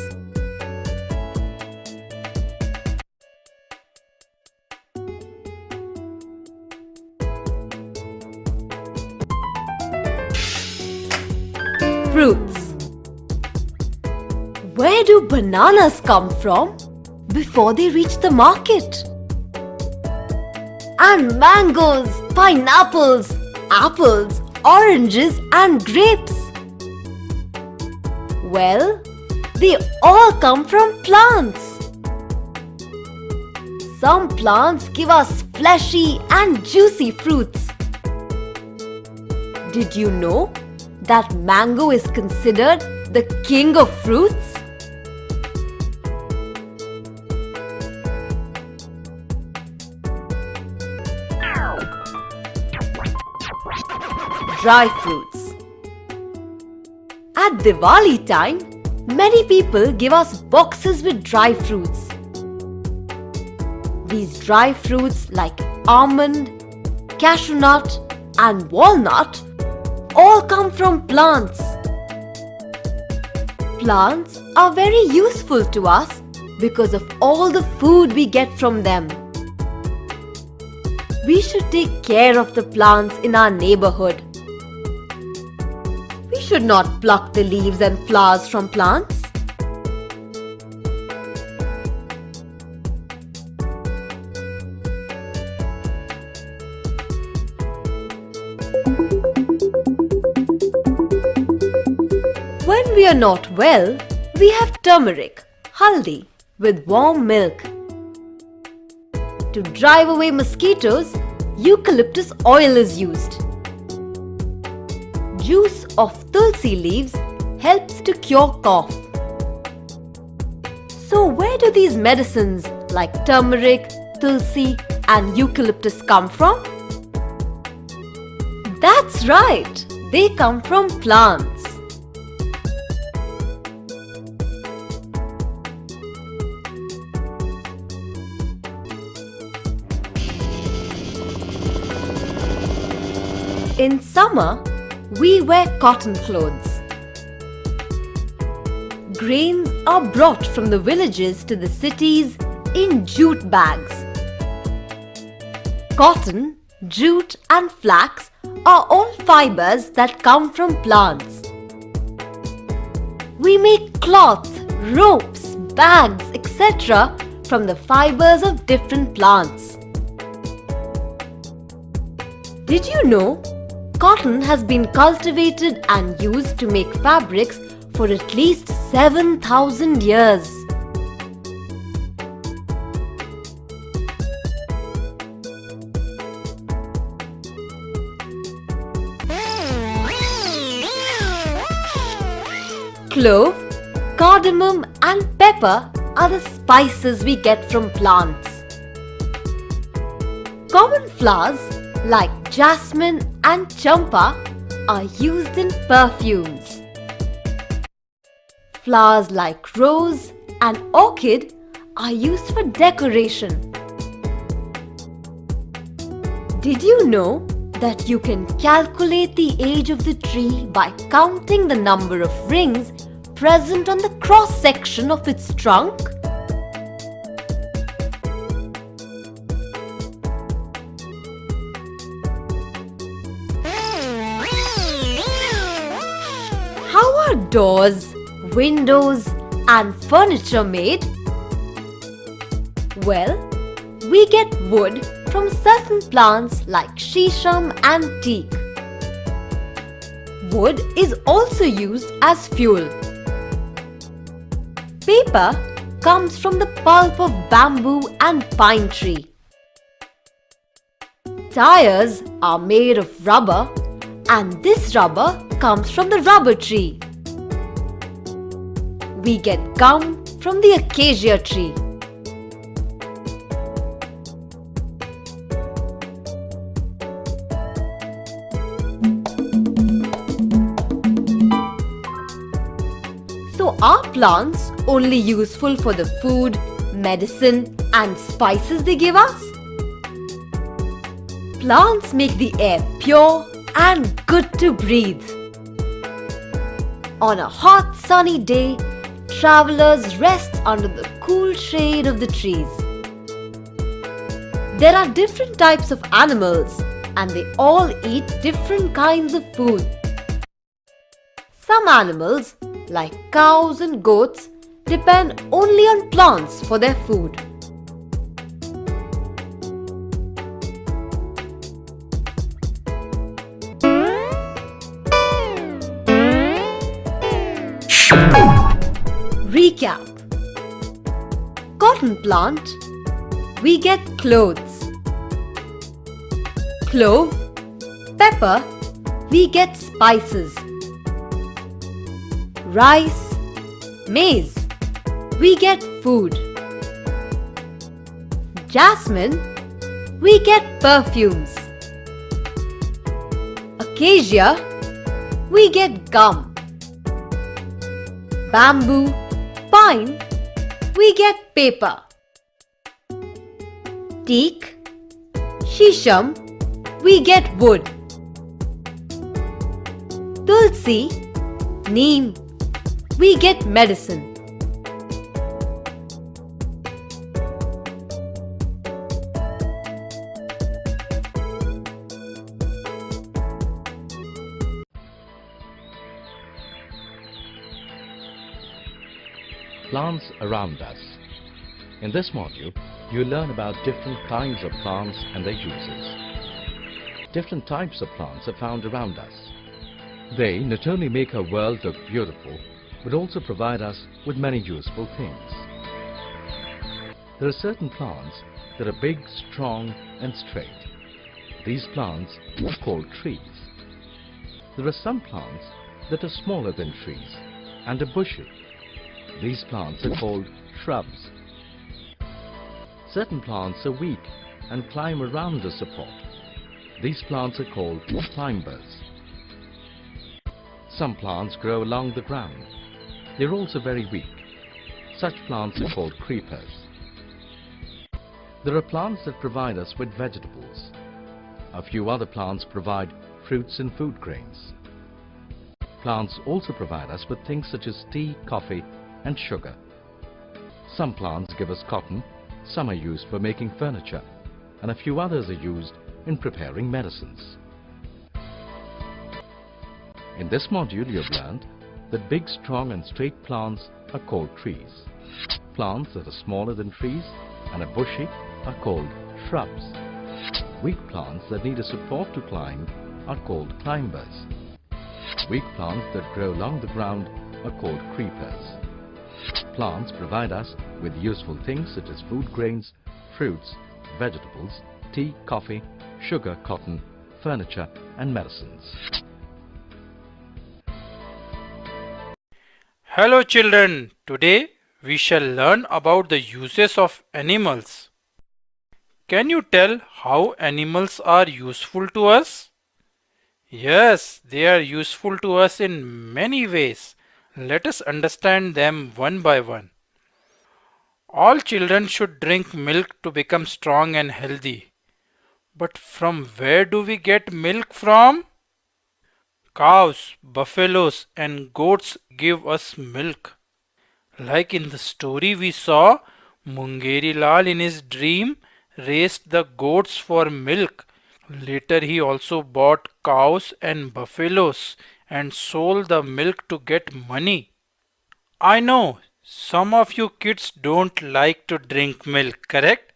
fruits. Where do bananas come from before they reach the market? And mangoes, pineapples, apples, oranges and grapes. Well, they all come from plants. Some plants give us fleshy and juicy fruits. Did you know that mango is considered the king of fruits? Dry fruits. At Diwali time, many people give us boxes with dry fruits. These dry fruits like almond, cashew nut and walnut all come from plants. Plants are very useful to us because of all the food we get from them. We should take care of the plants in our neighborhood. We should not pluck the leaves and flowers from plants. When we are not well, we have turmeric, haldi, with warm milk. To drive away mosquitoes, eucalyptus oil is used. Juice of tulsi leaves helps to cure cough. So where do these medicines like turmeric, tulsi and eucalyptus come from? That's right, they come from plants. In summer, we wear cotton clothes. Grains are brought from the villages to the cities in jute bags. Cotton, jute and flax are all fibers that come from plants. We make cloth, ropes, bags, etc. from the fibers of different plants. Did you know? Cotton has been cultivated and used to make fabrics for at least 7,000 years. Clove, cardamom and pepper are the spices we get from plants. Common flowers like jasmine and champa are used in perfumes. Flowers like rose and orchid are used for decoration. Did you know that you can calculate the age of the tree by counting the number of rings present on the cross section of its trunk? How are doors, windows and furniture made? Well, we get wood from certain plants like shisham and teak. Wood is also used as fuel. Paper comes from the pulp of bamboo and pine tree. Tires are made of rubber and this rubber comes from the rubber tree. We get gum from the acacia tree. So are plants only useful for the food, medicine and spices they give us? Plants make the air pure and good to breathe. On a hot sunny day, travelers rest under the cool shade of the trees. There are different types of animals and they all eat different kinds of food. Some animals, like cows and goats, depend only on plants for their food. Recap. Cotton plant, we get clothes. Clove, pepper, we get spices. Rice, maize, we get food. Jasmine, we get perfumes. Acacia, we get gum. Bamboo, pine, we get paper. Teak, shisham, we get wood. Tulsi, neem, we get medicine. Plants around us. In this module, you learn about different kinds of plants and their uses. Different types of plants are found around us. They not only make our world look beautiful, but also provide us with many useful things. There are certain plants that are big, strong and straight. These plants are called trees. There are some plants that are smaller than trees and are bushy. These plants are called shrubs. Certain plants are weak and climb around a support. These plants are called climbers. Some plants grow along the ground. They are also very weak. Such plants are called creepers. There are plants that provide us with vegetables. A few other plants provide fruits and food grains. Plants also provide us with things such as tea, coffee, and sugar. Some plants give us cotton, some are used for making furniture, and a few others are used in preparing medicines. In this module you have learned that big, strong and straight plants are called trees. Plants that are smaller than trees and are bushy are called shrubs. Weak plants that need a support to climb are called climbers. Weak plants that grow along the ground are called creepers. Plants provide us with useful things such as food grains, fruits, vegetables, tea, coffee, sugar, cotton, furniture and medicines. Hello children, today we shall learn about the uses of animals. Can you tell how animals are useful to us? Yes, they are useful to us in many ways. Let us understand them one by one. All children should drink milk to become strong and healthy. But from where do we get milk from? Cows, buffaloes and goats give us milk. Like in the story we saw, Mungeri Lal in his dream raised the goats for milk. Later he also bought cows and buffaloes and sold the milk to get money. I know some of you kids don't like to drink milk, correct?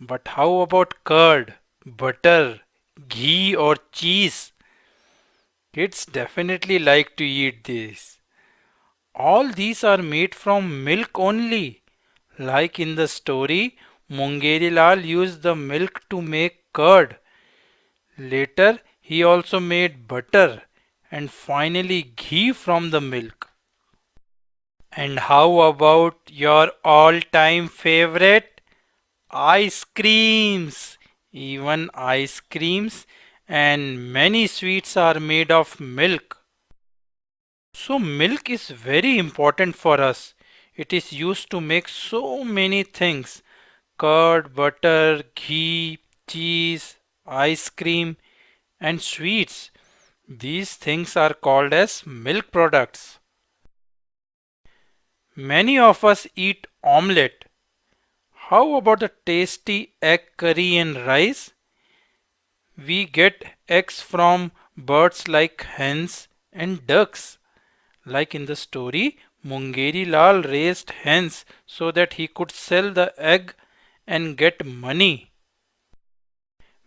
But how about curd, butter, ghee or cheese? Kids definitely like to eat these. All these are made from milk only. Like in the story, Mungeri Lal used the milk to make curd. Later, he also made butter and finally ghee from the milk. And how about your all-time favorite? Ice creams. Even ice creams and many sweets are made of milk. So milk is very important for us. It is used to make so many things. Curd, butter, ghee, cheese, ice cream and sweets. These things are called as milk products. Many of us eat omelette. How about a tasty egg curry and rice? We get eggs from birds like hens and ducks. Like in the story, Mungeri Lal raised hens so that he could sell the egg and get money.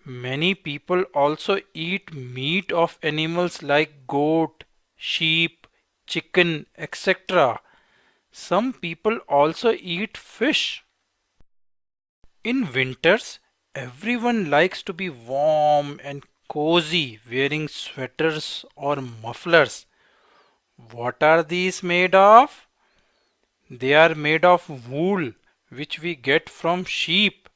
Many people also eat meat of animals like goat, sheep, chicken, etc. Some people also eat fish. In winters, everyone likes to be warm and cozy, wearing sweaters or mufflers. What are these made of? They are made of wool, which we get from sheep.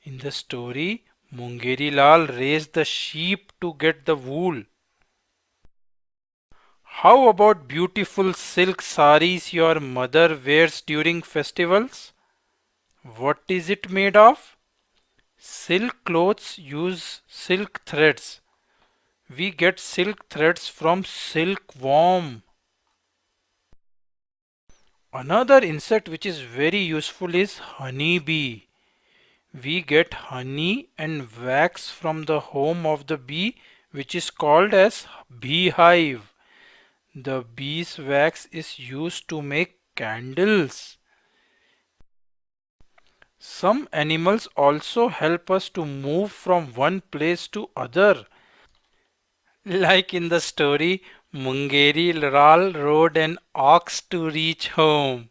In the story, Mungeri Lal raised the sheep to get the wool. How about beautiful silk saris your mother wears during festivals? What is it made of? Silk clothes use silk threads. We get silk threads from silkworm. Another insect which is very useful is honeybee. We get honey and wax from the home of the bee, which is called as beehive. The bee's wax is used to make candles. Some animals also help us to move from one place to other. Like in the story, Mungeri Lal rode an ox to reach home.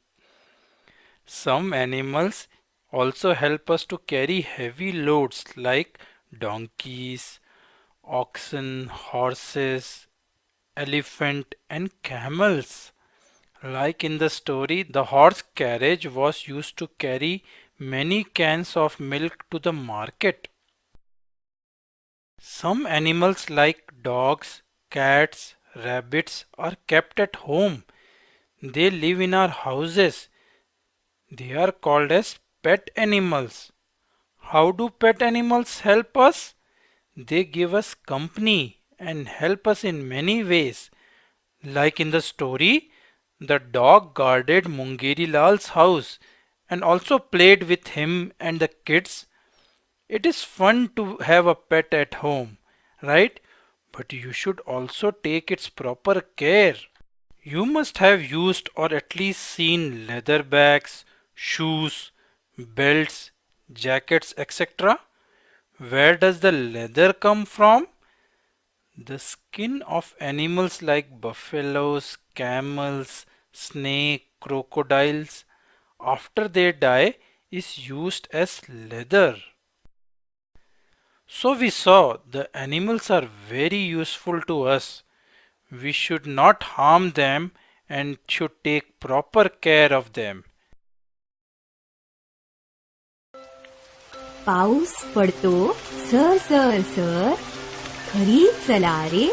Some animals also help us to carry heavy loads like donkeys, oxen, horses, elephant and camels. Like in the story, the horse carriage was used to carry many cans of milk to the market. Some animals like dogs, cats, rabbits are kept at home. They live in our houses. They are called as pet animals. How do pet animals help us? They give us company and help us in many ways. Like in the story, the dog guarded Mungeri Lal's house and also played with him and the kids. It is fun to have a pet at home, right? But you should also take its proper care. You must have used or at least seen leather bags, shoes, belts, jackets, etc. Where does the leather come from? The skin of animals like buffaloes, camels, snake, crocodiles, after they die, is used as leather. So we saw the animals are very useful to us. We should not harm them and should take proper care of them. पाऊस पडतो sir sir sir खरी चला रे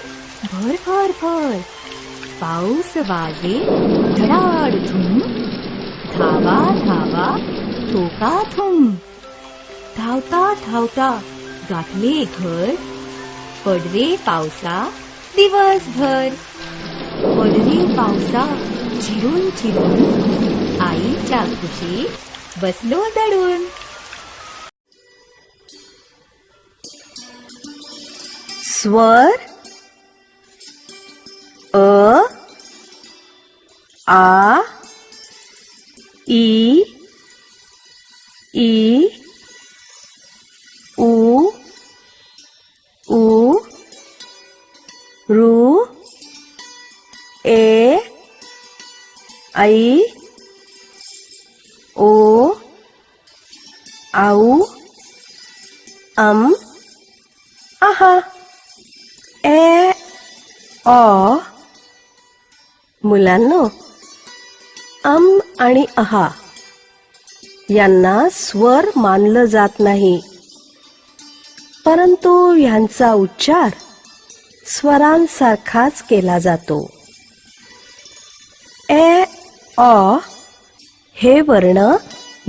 भर भर भर पाऊस वाजे धडाडधूम धावा धावा ठोका थूम धावता धावता गाठले घर पडरे पावसा दिवसभर पडरे पावसा चिरून चिरून आईच्या कुशीत बसलो दडून स्वर अ आ ई ई उ ऊ रू ए ऐ ओ औ अम आहा ए अ मुलांनो आणि अहा यांना स्वर मानलं जात नाही, परंतु ह्यांचा उच्चार स्वरांसारखाच केला जातो. ए अ हे वर्ण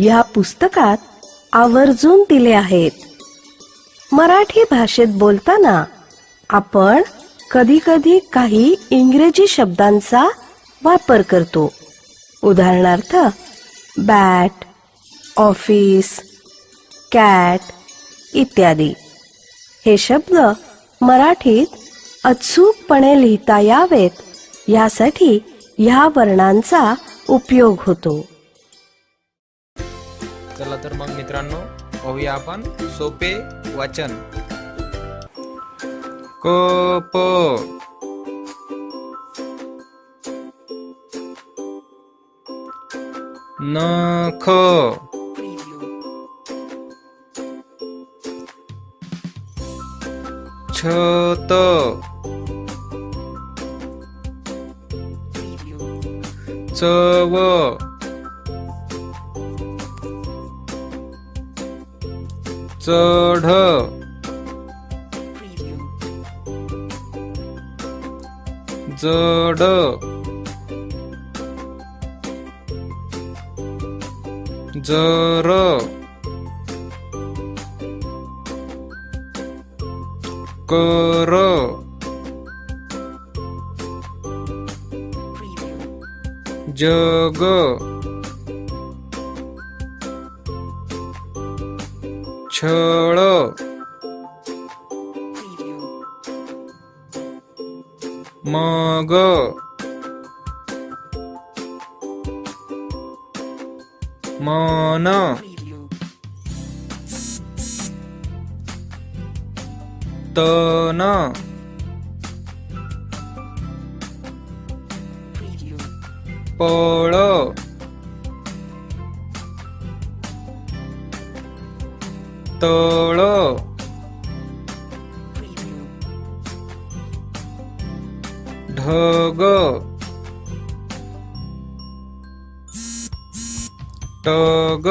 या पुस्तकात आवर्जून दिले आहेत. मराठी भाषेत बोलताना आपण कधी कधी काही इंग्रजी शब्दांचा वापर करतो. उदाहरणार्थ बॅट, ऑफिस, कॅट इत्यादी. हे शब्द मराठीत अचूकपणे लिहिता यावेत यासाठी ह्या वर्णांचा उपयोग होतो. चला तर मग मित्रांनो, पाहूया आपण सोपे वाचन. कप, नख, छत, चव, चढ, जड, जर, कर, जग, छळ, मग, मन, तन, पळ, तळ, ढग, टग,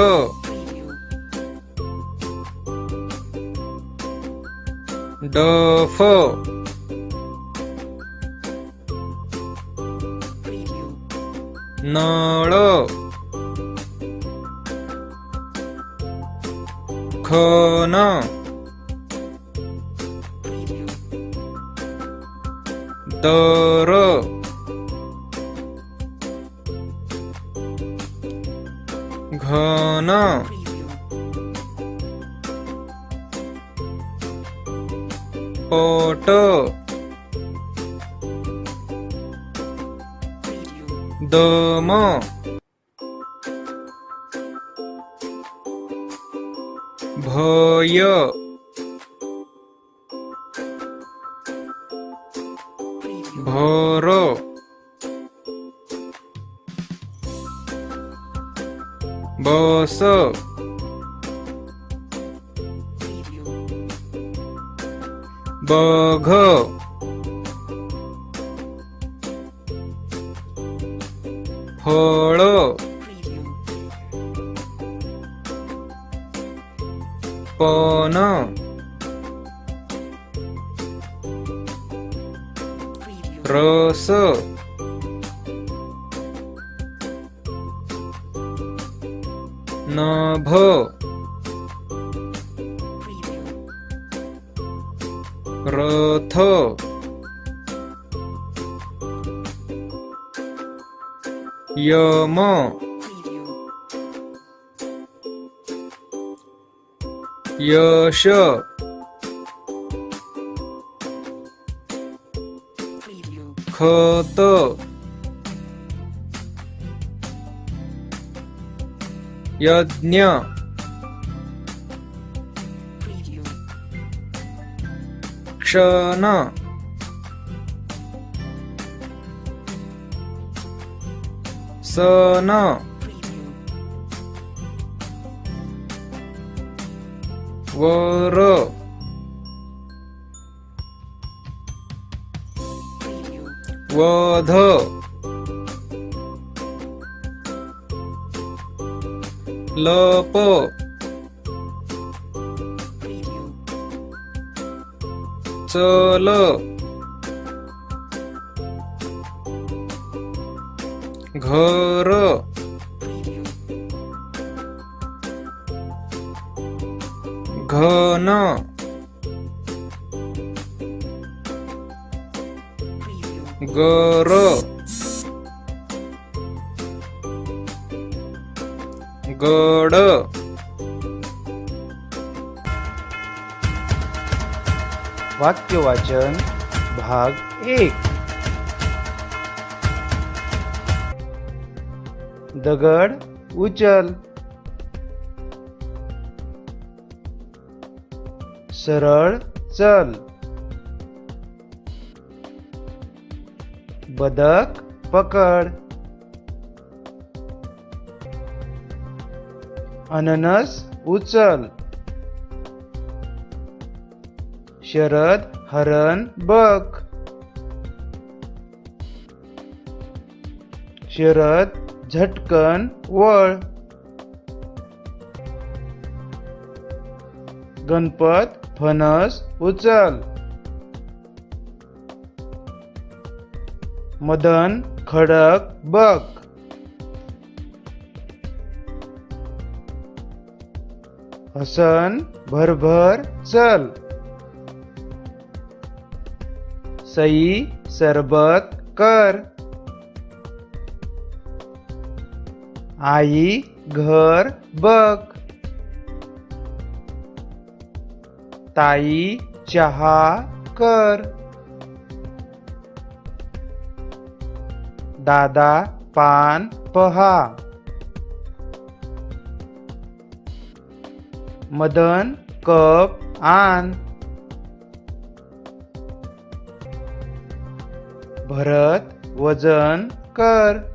डफ, नळ, खन, दर, घन, पट, दम, भय, भर, बस, बघ, फळ, पण, रस, नभ, रथ, यम, यश, खत, यज्ञ, क्षण, सन, वर, वध, लप, चल, घर, घन, गर, गड, वाक्य वाचन भाग 1. दगड उचल. सरळ चल. बदक पकड. अननस उचल. शरद हरण बघ. शरद झटकन वळ. गणपत फणस उचल. मदन खडक बघ. हसन भरभर चल. सई सरबत कर. आई घर बघ. ताई चहा कर. दादा पान पहा. मदन कप आण. भरत वजन कर.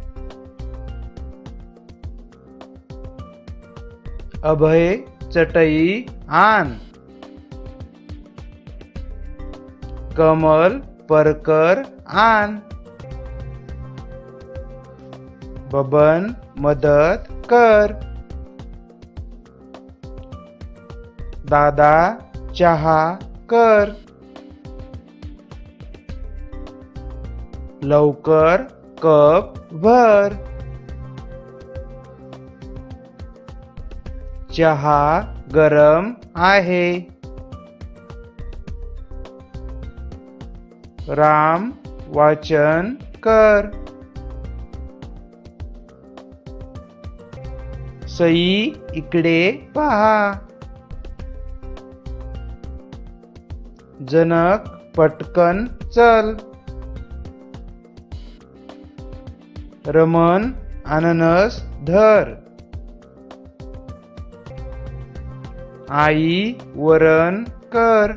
अभय चटई आण. कमल परकर आण. बबन मदत कर. दादा चहा कर. लवकर कप भर. चहा गरम आहे. राम वाचन कर. सई इकडे पहा. जनक पटकन चल. रमन अननस धर. आई वरण कर.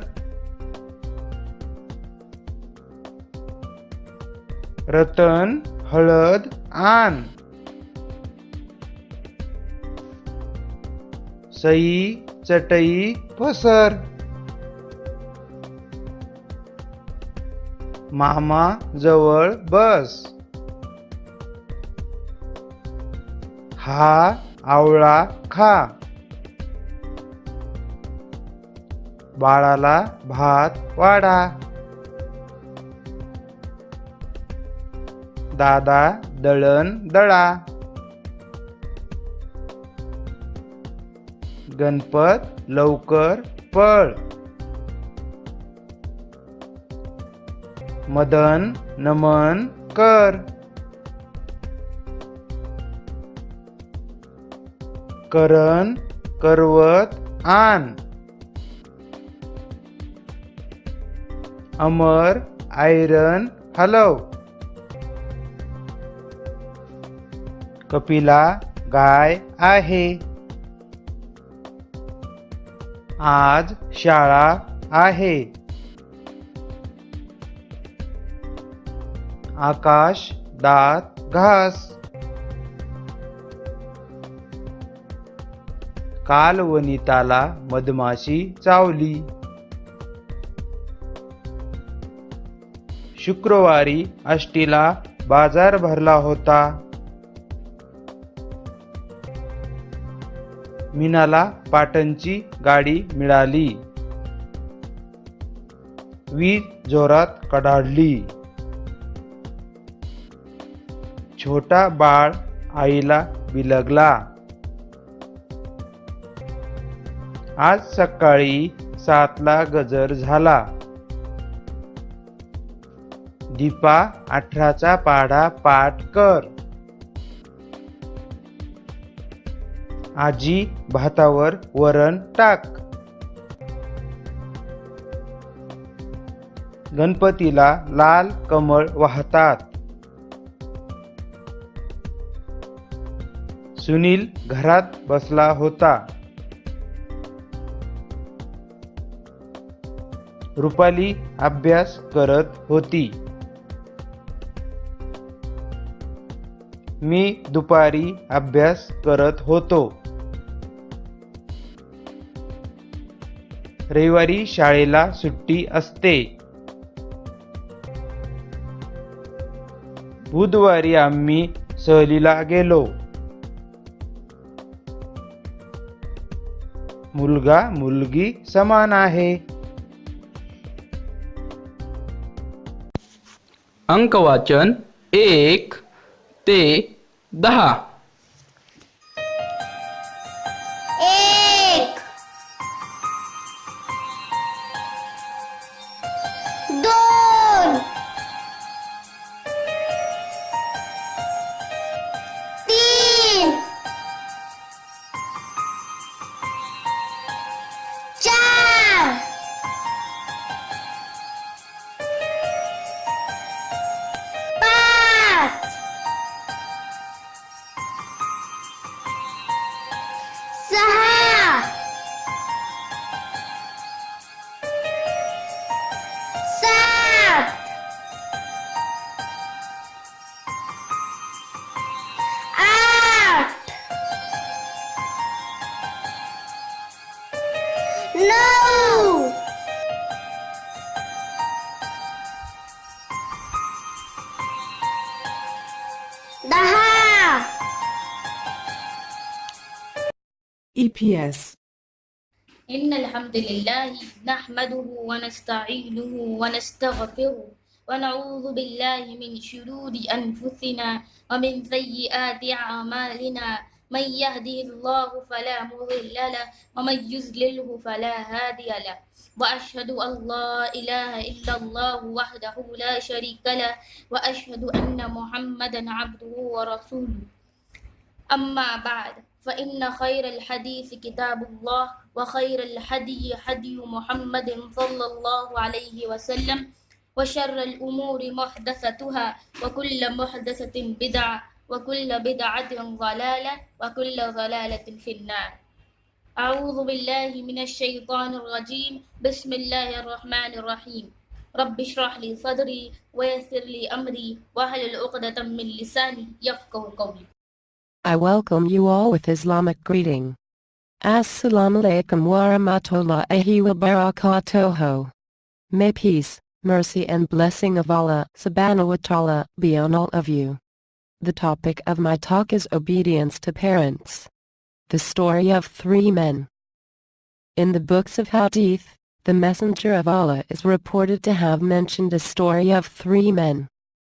रतन हळद आण. सई चटई पसर. मामा जवळ बस. हा आवळा खा. बाळाला भात वाढा. दादा दळण दळा. गणपत लवकर पळ. मदन नमन कर. करण करवत आण. अमर आयरन हलव. कपिला गाय आहे. आज शाळा आहे. आकाश दात घास. काल वनिताला मधमाशी चावली. शुक्रवारी आष्टीला बाजार भरला होता. मीनाला पाटणची गाडी मिळाली. वीज जोरात कडाडली. छोटा बाळ आईला बिलगला. आज सकाळी 7ला गजर झाला. दीपा 18चा पाढा पाठ कर. आजी भातावर वरण टाक. गणपतीला लाल कमळ वाहतात. सुनील घरात बसला होता. रुपाली अभ्यास करत होती. मी दुपारी अभ्यास करत होतो. रविवारी शाळेला सुट्टी असते. बुधवारी आम्ही सहलीला गेलो. मुलगा मुलगी समान आहे. अंकवाचन 1 ते 10. 1 2 3 4 5 6 7 8 9 10 EPS. إن الحمد لله نحمده ونستعينه ونستغفره ونعوذ بالله من شرور أنفسنا ومن سيئات أعمالنا من يهده الله فلا مضل له ومن يضلله فلا هادي له وأشهد أن لا إله إلا الله وحده لا شريك له وأشهد أن محمدا عبده ورسوله أما بعد فإن خير الحديث كتاب الله وخير الهدي هدي محمد صلى الله عليه وسلم وشر الأمور محدثتها وكل محدثة بدعة وكل بدعة ضلالة وكل ضلالة في النار. أعوذ بالله من الشيطان الرجيم. بسم الله الرحمن الرحيم. رب اشرح لي صدري ويسر لي أمري واحلل عقدة من لساني يفقهوا قولي. I welcome you all with Islamic greeting. Assalamu alaikum wa rahmatullahi wa barakatuhu. May peace, mercy and blessing of Allah subhanahu wa ta'ala be on all of you. The topic of my talk is obedience to parents. The story of 3 men. In the books of Hadith, the Messenger of Allah is reported to have mentioned a story of 3 men.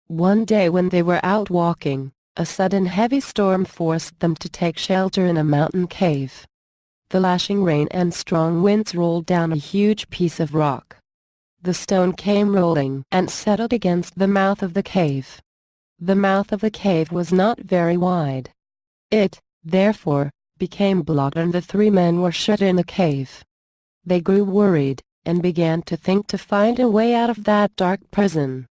One day when they were out walking, a sudden heavy storm forced them to take shelter in a mountain cave. The lashing rain and strong winds rolled down a huge piece of rock. The stone came rolling and settled against the mouth of the cave. The mouth of the cave was not very wide. It, therefore, became blocked and the 3 men were shut in the cave. They grew worried, and began to think to find a way out of that dark prison.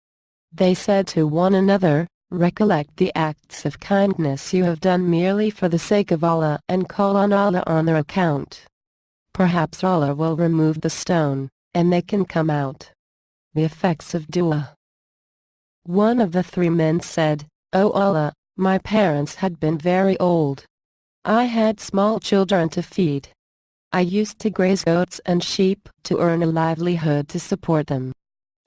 They said to one another, "Recollect the acts of kindness you have done merely for the sake of Allah and call on Allah on their account. Perhaps Allah will remove the stone, and they can come out." The effects of dua. One of the 3 men said, "O Allah, my parents had been very old. I had small children to feed. I used to graze goats and sheep to earn a livelihood to support them.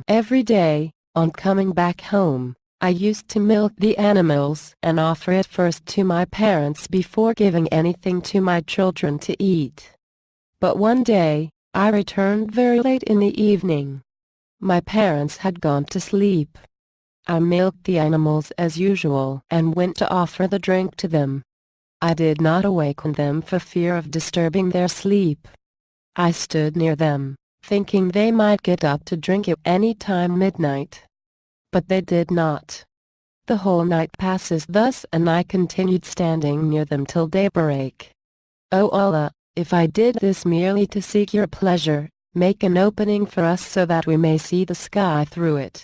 Every day, on coming back home, I used to milk the animals and offer it first to my parents before giving anything to my children to eat. But one day, I returned very late in the evening. My parents had gone to sleep. I milked the animals as usual and went to offer the drink to them. I did not awaken them for fear of disturbing their sleep. I stood near them, thinking they might get up to drink it any time midnight. But they did not. The whole night passes thus and I continued standing near them till daybreak. O Allah, if I did this merely to seek your pleasure, make an opening for us so that we may see the sky through it."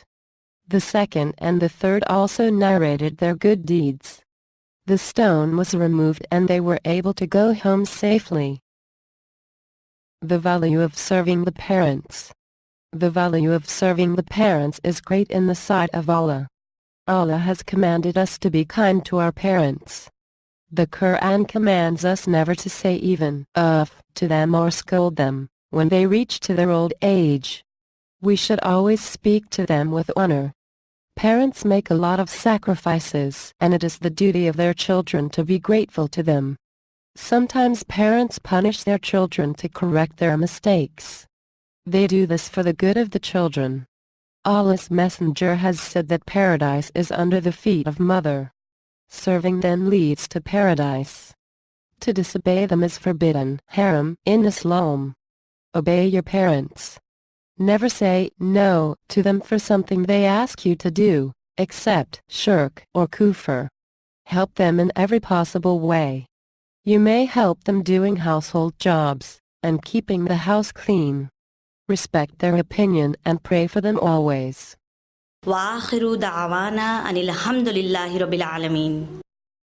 The second and the third also narrated their good deeds. The stone was removed and they were able to go home safely. The value of serving the parents. The value of serving the parents is great in the sight of Allah. Allah has commanded us to be kind to our parents. The Quran commands us never to say even to them or scold them when they reach to their old age. We should always speak to them with honor. Parents make a lot of sacrifices, and it is the duty of their children to be grateful to them. Sometimes parents punish their children to correct their mistakes. They do this for the good of the children. Allah's Messenger has said that paradise is under the feet of mother. Serving them leads to paradise. To disobey them is forbidden, haram, in Islam. Obey your parents. Never say no to them for something they ask you to do, except shirk or kufr. Help them in every possible way. You may help them doing household jobs, and keeping the house clean. Respect their opinion and pray for them always. وآخر دعوانا أن الحمد لله رب العالمين.